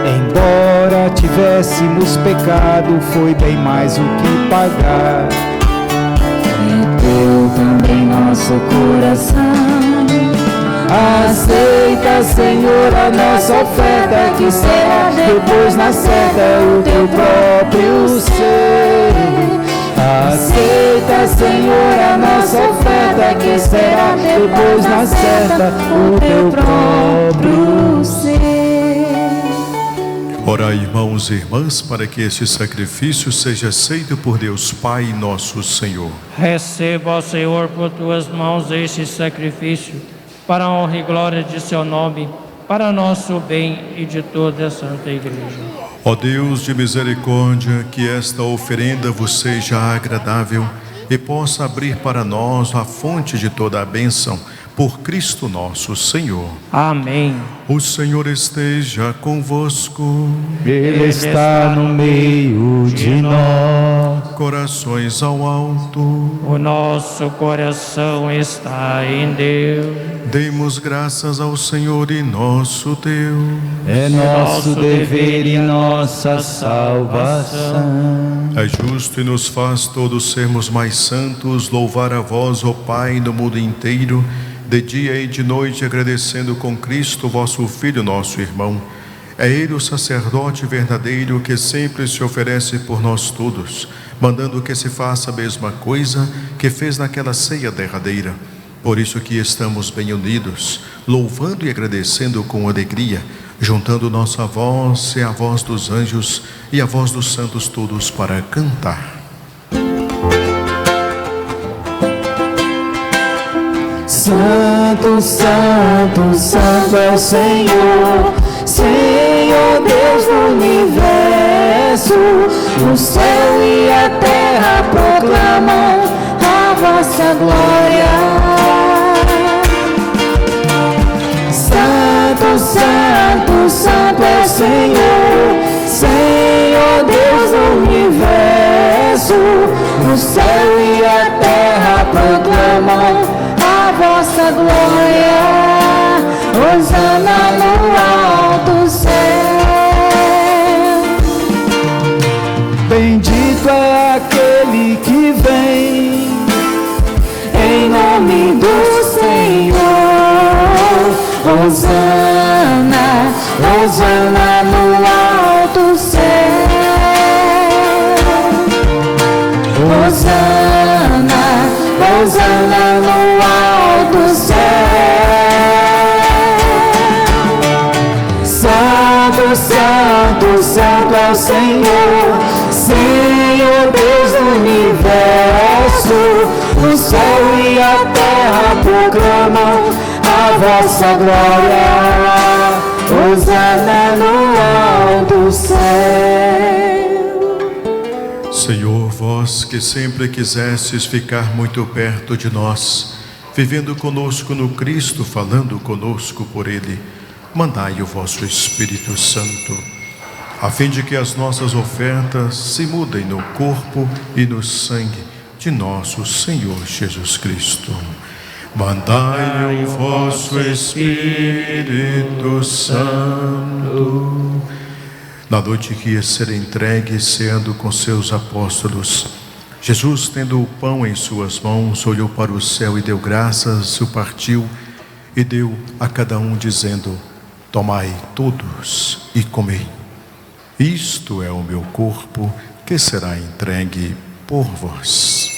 Embora tivéssemos pecado, foi bem mais o que pagar. É teu também nosso coração. Aceita, Senhor, a nossa oferta, que será depois na seta o teu próprio ser. Aceita, Senhor, a nossa oferta, que será depois na seta o teu próprio ser. Orai, irmãos e irmãs, para que este sacrifício seja aceito por Deus Pai nosso Senhor. Receba, ó Senhor, por tuas mãos este sacrifício, para a honra e glória de seu nome, para nosso bem e de toda a Santa Igreja. Ó Deus de misericórdia, que esta oferenda vos seja agradável e possa abrir para nós a fonte de toda a bênção, por Cristo nosso Senhor. Amém. O Senhor esteja convosco. Ele está no meio de nós. Corações ao alto. O nosso coração está em Deus. Demos graças ao Senhor e nosso Deus. É nosso dever e nossa salvação. É justo e nos faz todos sermos mais santos louvar a vós, ó Pai, no mundo inteiro, de dia e de noite, agradecendo com Cristo, vosso Filho, nosso irmão. É Ele o sacerdote verdadeiro que sempre se oferece por nós todos, mandando que se faça a mesma coisa que fez naquela ceia derradeira. Por isso que estamos bem unidos, louvando e agradecendo com alegria, juntando nossa voz e a voz dos anjos e a voz dos santos todos para cantar. Santo, Santo, Santo é o Senhor, Senhor Deus do universo, o céu e a terra proclamam a vossa glória. Santo, santo, santo é o Senhor, Senhor Deus do universo, o céu e a terra proclamam a vossa glória. Hosana no alto céu. Bendito é aquele que vem em nome do Senhor. Hosana, Hosana no alto céu. Hosana, Hosana no alto céu. Santo, santo, santo é o Senhor, Senhor Deus do universo, o céu e a terra proclamam a vossa glória. Hosana no alto céu. Senhor, vós que sempre quisestes ficar muito perto de nós, vivendo conosco no Cristo, falando conosco por Ele, mandai o vosso Espírito Santo, a fim de que as nossas ofertas se mudem no corpo e no sangue de nosso Senhor Jesus Cristo. Mandai o vosso Espírito Santo. Na noite que ia ser entregue, ceando com seus apóstolos, Jesus, tendo o pão em suas mãos, olhou para o céu e deu graças, o partiu e deu a cada um, dizendo: tomai todos e comei. Isto é o meu corpo, que será entregue por vós.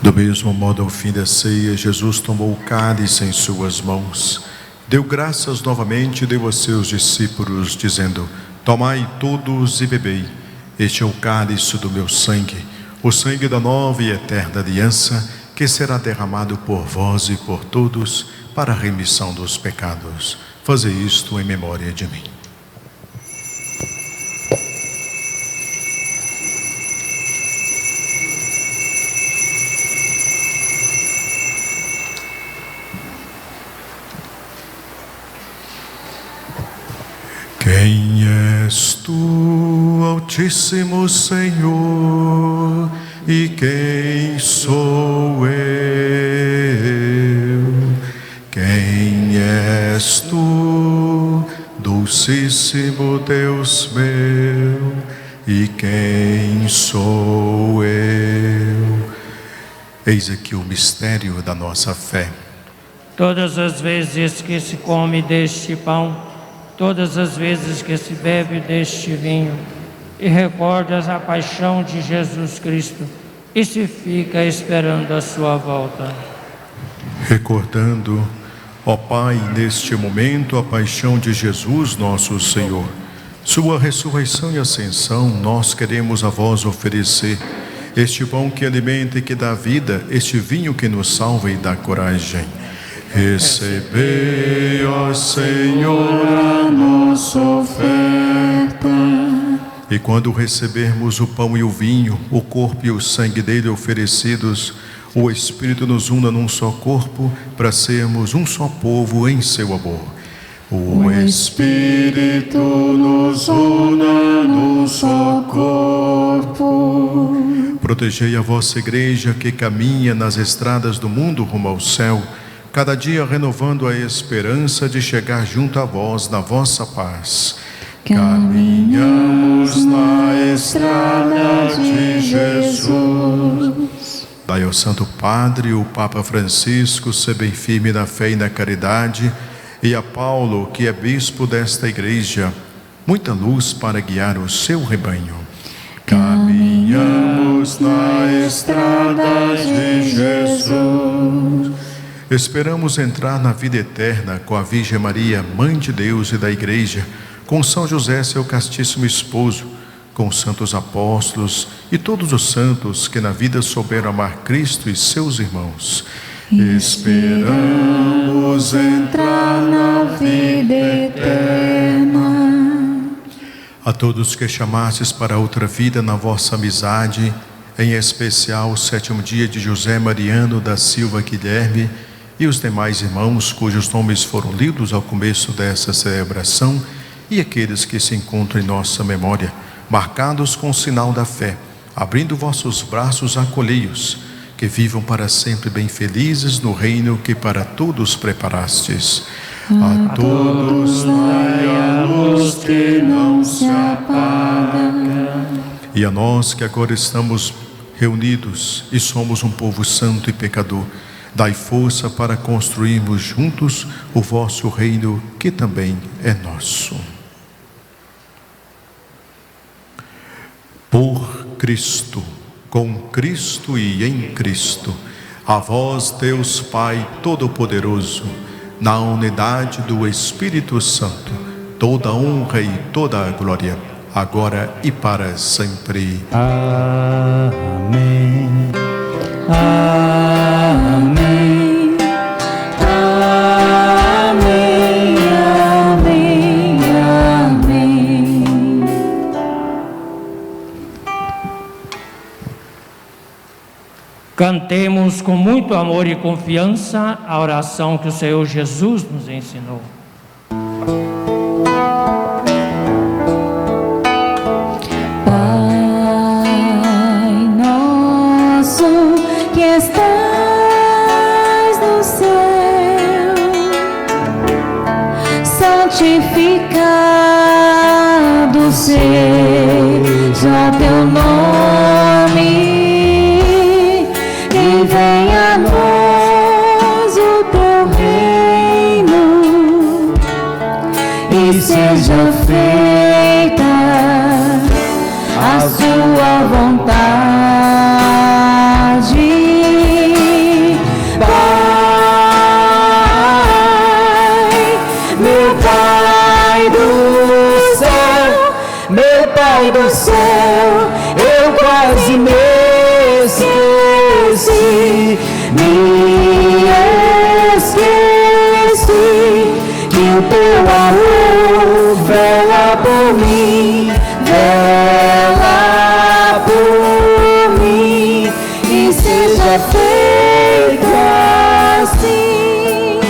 Do mesmo modo, ao fim da ceia, Jesus tomou o cálice em suas mãos, deu graças novamente e deu a seus discípulos, dizendo: tomai todos e bebei, este é o cálice do meu sangue, o sangue da nova e eterna aliança, que será derramado por vós e por todos para a remissão dos pecados. Fazei isto em memória de mim. Quem és tu, Altíssimo Senhor, e quem sou eu? Quem és tu, Dulcíssimo Deus meu, e quem sou eu? Eis aqui o mistério da nossa fé. Todas as vezes que se come deste pão, todas as vezes que se bebe deste vinho, e recordas a paixão de Jesus Cristo, e se fica esperando a sua volta. Recordando, ó Pai, neste momento a paixão de Jesus nosso Senhor, sua ressurreição e ascensão, nós queremos a vós oferecer este pão que alimenta e que dá vida, este vinho que nos salva e dá coragem. Recebei, ó Senhor, a nossa oferta. E quando recebermos o pão e o vinho, o corpo e o sangue dele oferecidos, o Espírito nos una num só corpo, para sermos um só povo em seu amor. O Espírito nos una num só corpo. Protegei a vossa igreja que caminha nas estradas do mundo rumo ao céu, cada dia renovando a esperança de chegar junto a vós na vossa paz. Caminhamos na estrada de Jesus. Dai ao Santo Padre, o Papa Francisco, ser bem firme na fé e na caridade, e a Paulo, que é bispo desta igreja, muita luz para guiar o seu rebanho. Caminhamos na estrada de Jesus. Esperamos entrar na vida eterna com a Virgem Maria, Mãe de Deus e da Igreja, com São José, seu castíssimo esposo, com os santos apóstolos e todos os santos que na vida souberam amar Cristo e seus irmãos. Esperamos entrar na vida eterna. A todos que chamastes para outra vida na vossa amizade, em especial o 7º dia de José Mariano da Silva Guilherme e os demais irmãos cujos nomes foram lidos ao começo dessa celebração, e aqueles que se encontram em nossa memória, marcados com o sinal da fé, abrindo vossos braços, acolhei-os, que vivam para sempre bem felizes no reino que para todos preparastes. A todos dai a luz que não se apaga. E a nós que agora estamos reunidos e somos um povo santo e pecador, dai força para construirmos juntos o vosso reino que também é nosso. Por Cristo, com Cristo e em Cristo, a vós, Deus Pai Todo-Poderoso, na unidade do Espírito Santo, toda honra e toda a glória, agora e para sempre. Amém. Amém. Amém. Amém. Amém. Cantemos com muito amor e confiança a oração que o Senhor Jesus nos ensinou. Pai nosso que estás no céu, santificado seja teu nome. E venha a nós o teu reino, e seja feita a sua vontade. Pai, meu Pai do céu, meu Pai do céu, eu quase me esqueci, que o teu amor vela por mim, vela por mim, e seja feito assim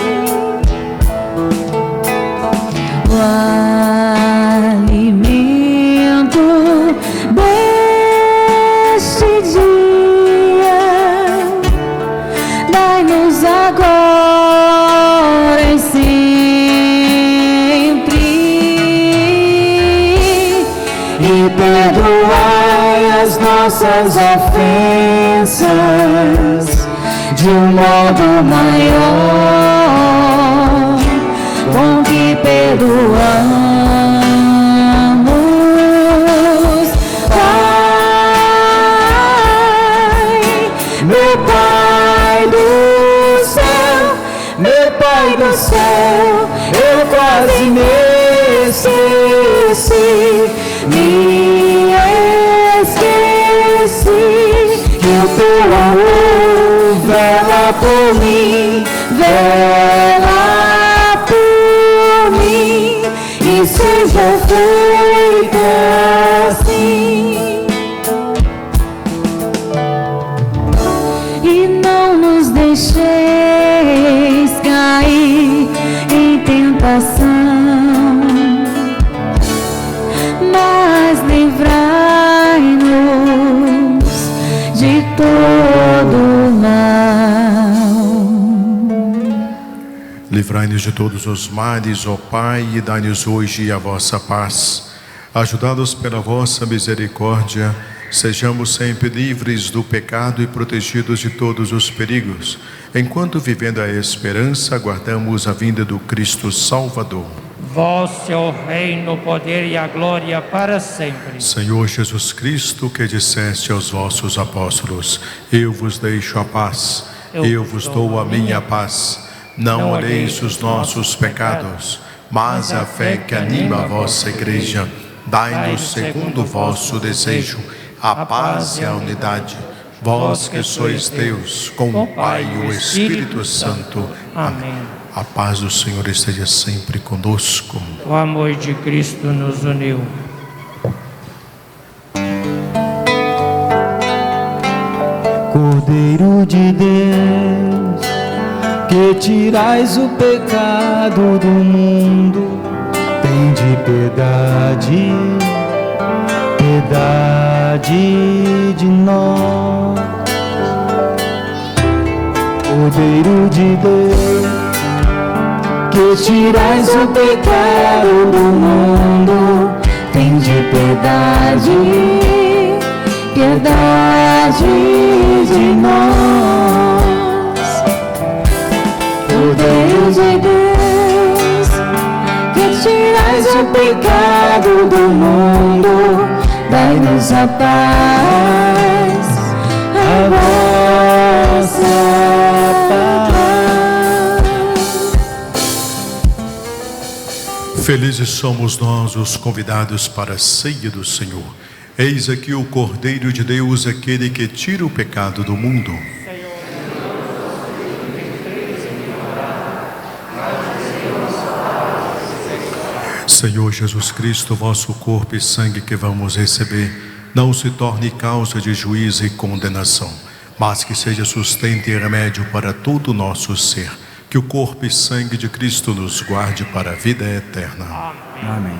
o alimento deste dia. Dai-nos agora e sempre, e perdoai as nossas ofensas de um modo maior, com que perdoamos. Pai, meu Pai do céu, meu Pai do céu, eu quase me esqueci, que o teu amor vela por mim, vela por mim, e seja feito assim. E não nos deixeis cair em tentação, mas livrai-nos de todo mal. Livrai-nos de todos os males, ó Pai, e dai-nos hoje a vossa paz. Ajudados pela vossa misericórdia, sejamos sempre livres do pecado e protegidos de todos os perigos, enquanto, vivendo a esperança, aguardamos a vinda do Cristo Salvador. Vosso é o reino, o poder e a glória para sempre. Senhor Jesus Cristo, que disseste aos vossos apóstolos: eu vos deixo a paz, Eu vos dou a minha paz. Não olheis os nossos pecados, mas a fé que anima a vossa igreja. Dai-nos, segundo o vosso desejo, a paz e a unidade. Vós que sois Deus, com o Pai e o Espírito Santo. Amém. A paz do Senhor esteja sempre conosco. O amor de Cristo nos uniu. Cordeiro de Deus, que tirais o pecado do mundo, tende piedade, piedade de nós. Cordeiro de Deus, que tirais o pecado do mundo, tende piedade, piedade de nós. Cordeiro de Deus, que tirais o pecado do mundo, dai-nos a paz, a vossa paz. Felizes somos nós, os convidados para a ceia do Senhor. Eis aqui o Cordeiro de Deus, aquele que tira o pecado do mundo. Senhor Jesus Cristo, vosso corpo e sangue que vamos receber, não se torne causa de juízo e condenação, mas que seja sustento e remédio para todo o nosso ser. Que o corpo e sangue de Cristo nos guarde para a vida eterna. Amém.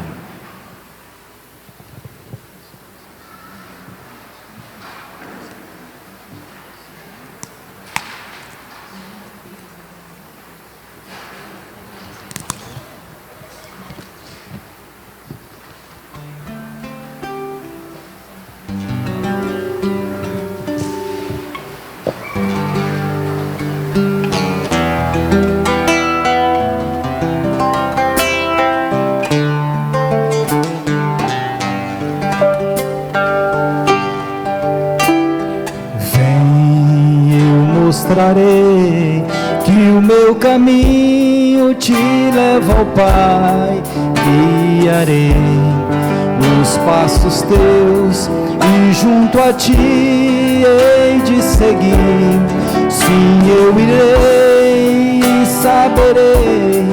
Mostrarei que o meu caminho te leva ao Pai, guiarei os passos teus e junto a ti hei de seguir. Sim, eu irei e saberei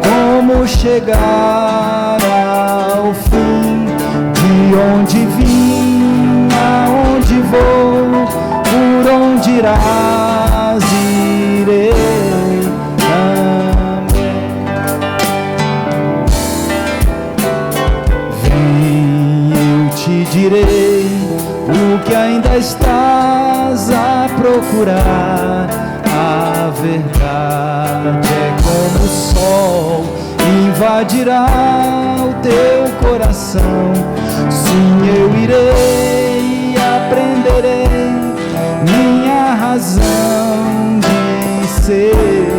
como chegar ao fim, de onde vim, aonde vou, por onde irás, irei. Amém. Vem, eu te direi o que ainda estás a procurar. A verdade é como o sol, invadirá o teu coração. Sim, eu irei e aprenderei minha razão de ser.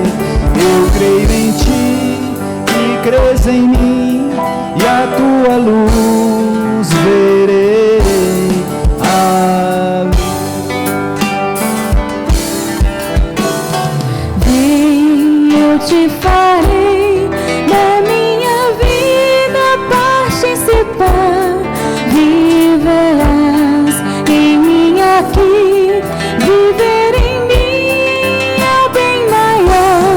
Eu creio em ti e crês em mim, e a tua luz verei. Vem, eu te farei da minha vida participar. Viverás em mim aqui, viver em mim é bem maior.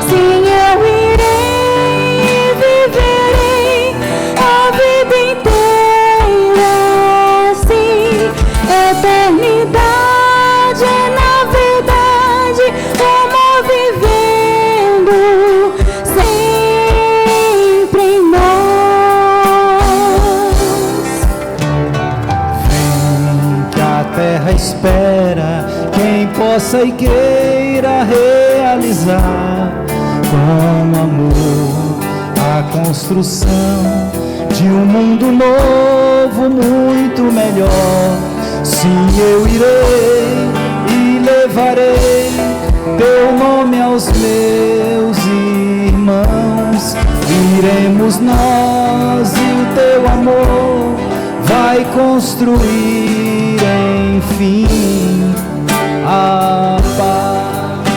Sim, eu irei e viverei a vida inteira. Sim, eternidade é na verdade como vivendo sempre em nós. Vem que a terra espera quem possa e queira realizar com amor a construção de um mundo novo, muito melhor. Sim, eu irei e levarei teu nome aos meus irmãos. Iremos nós e o teu amor vai construir enfim a paz.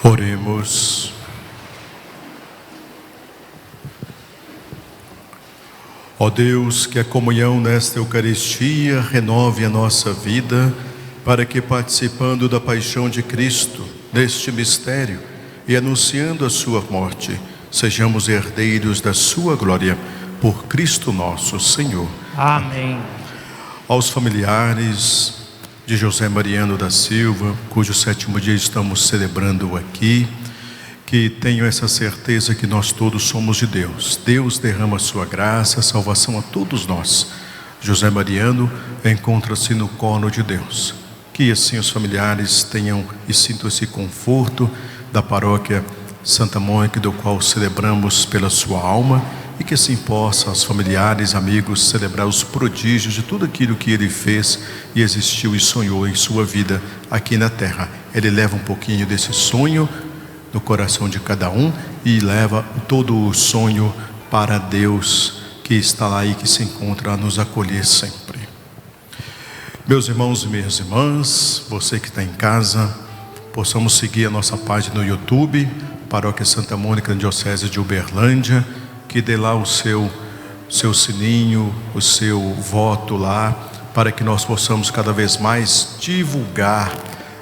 Oremos. Ó Deus, que a comunhão nesta Eucaristia renove a nossa vida, para que, participando da paixão de Cristo, neste mistério, e anunciando a sua morte, sejamos herdeiros da sua glória, por Cristo nosso Senhor. Amém. Aos familiares de José Mariano da Silva, cujo 7º dia estamos celebrando aqui, que tenham essa certeza que nós todos somos de Deus. Deus derrama a sua graça, a salvação a todos nós. José Mariano encontra-se no colo de Deus. Que assim os familiares tenham e sintam esse conforto da paróquia Santa Mônica, do qual celebramos pela sua alma, e que assim possa os familiares, amigos, celebrar os prodígios de tudo aquilo que ele fez e existiu e sonhou em sua vida aqui na terra. Ele leva um pouquinho desse sonho no coração de cada um e leva todo o sonho para Deus, que está lá e que se encontra a nos acolher sempre. Meus irmãos e minhas irmãs, você que está em casa, possamos seguir a nossa página no YouTube, Paróquia Santa Mônica, Diocese de Uberlândia, que dê lá o seu sininho, o seu voto lá, para que nós possamos cada vez mais divulgar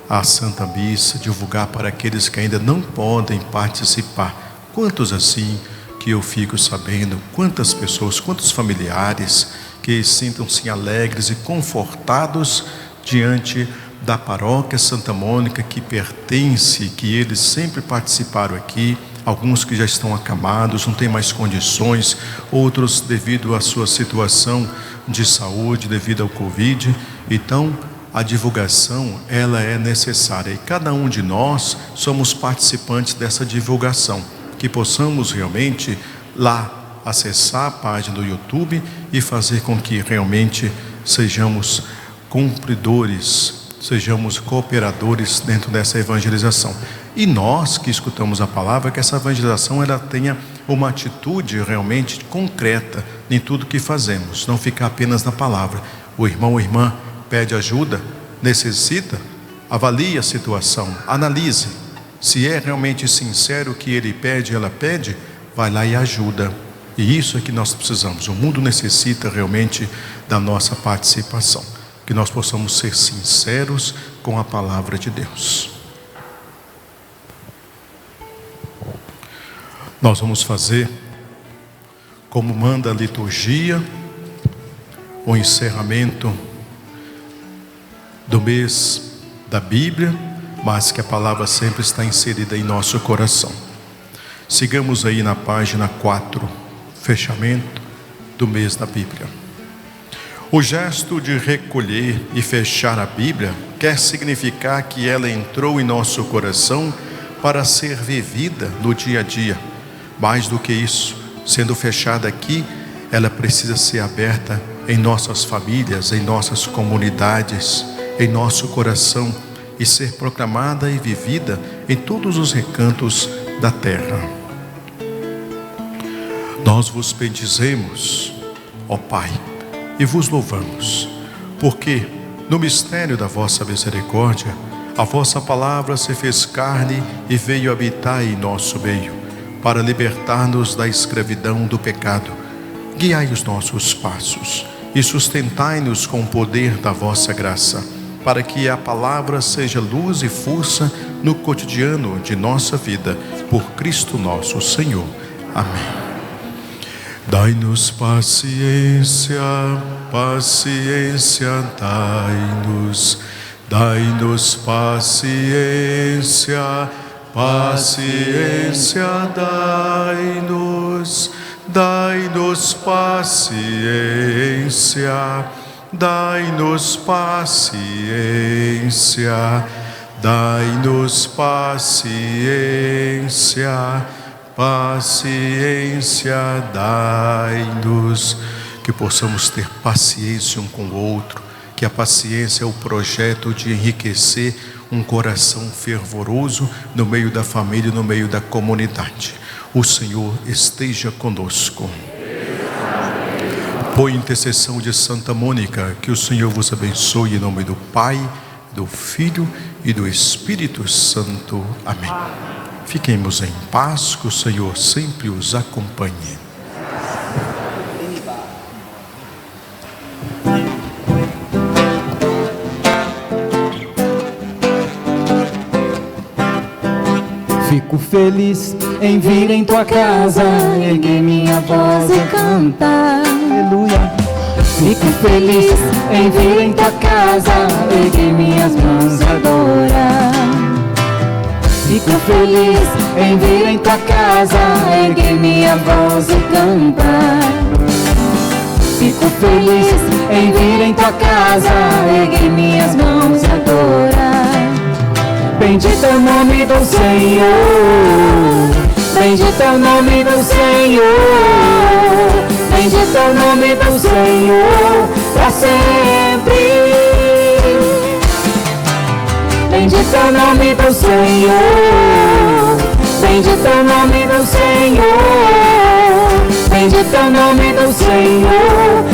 a Santa Missa, divulgar para aqueles que ainda não podem participar. Quantos assim que eu fico sabendo, quantas pessoas, quantos familiares que sintam-se alegres e confortados diante da Paróquia Santa Mônica, que pertence, que eles sempre participaram aqui. Alguns que já estão acamados, não têm mais condições, outros devido à sua situação de saúde, devido ao Covid. Então, a divulgação, ela é necessária, e cada um de nós somos participantes dessa divulgação, que possamos realmente lá acessar a página do YouTube e fazer com que realmente sejamos cumpridores, sejamos cooperadores dentro dessa evangelização. E nós que escutamos a palavra, que essa evangelização ela tenha uma atitude realmente concreta em tudo que fazemos, não ficar apenas na palavra. O irmão ou irmã pede ajuda, necessita, avalie a situação, analise. Se é realmente sincero o que ele pede, ela pede, vai lá e ajuda. E isso é que nós precisamos. O mundo necessita realmente da nossa participação, que nós possamos ser sinceros com a palavra de Deus. Nós vamos fazer, como manda a liturgia, o encerramento do mês da Bíblia, mas que a palavra sempre está inserida em nosso coração. Sigamos aí na página 4, fechamento do mês da Bíblia. O gesto de recolher e fechar a Bíblia quer significar que ela entrou em nosso coração para ser vivida no dia a dia. Mais do que isso, sendo fechada aqui, ela precisa ser aberta em nossas famílias, em nossas comunidades, em nosso coração, e ser proclamada e vivida em todos os recantos da terra. Nós vos bendizemos, ó Pai, e vos louvamos, porque no mistério da vossa misericórdia, a vossa palavra se fez carne e veio habitar em nosso meio, para libertar-nos da escravidão do pecado. Guiai os nossos passos e sustentai-nos com o poder da vossa graça, para que a palavra seja luz e força no cotidiano de nossa vida, por Cristo nosso Senhor. Amém. Dai-nos paciência, paciência, dai-nos. Dai-nos paciência, paciência, dai-nos. Dai-nos paciência, dai-nos paciência, dai-nos paciência, paciência, dai-nos. Que possamos ter paciência um com o outro, que a paciência é o projeto de enriquecer um coração fervoroso no meio da família, no meio da comunidade. O Senhor esteja conosco. Por intercessão de Santa Mônica, que o Senhor vos abençoe em nome do Pai, do Filho e do Espírito Santo. Amém. Fiquemos em paz, que o Senhor sempre os acompanhe. Fico feliz em vir em tua casa, erguer minha voz e cantar. Aleluia. Fico feliz em vir em tua casa, erguer minhas mãos e adorar. Fico feliz em vir em tua casa, erguer minha voz e cantar. Fico feliz em vir em tua casa, erguer minhas mãos e adorar. Bendito é o nome do Senhor, bendito é o nome do Senhor, bendito é o nome do Senhor, para sempre. Bendito é o nome do Senhor, bendito é o nome do Senhor, bendito é o nome do Senhor,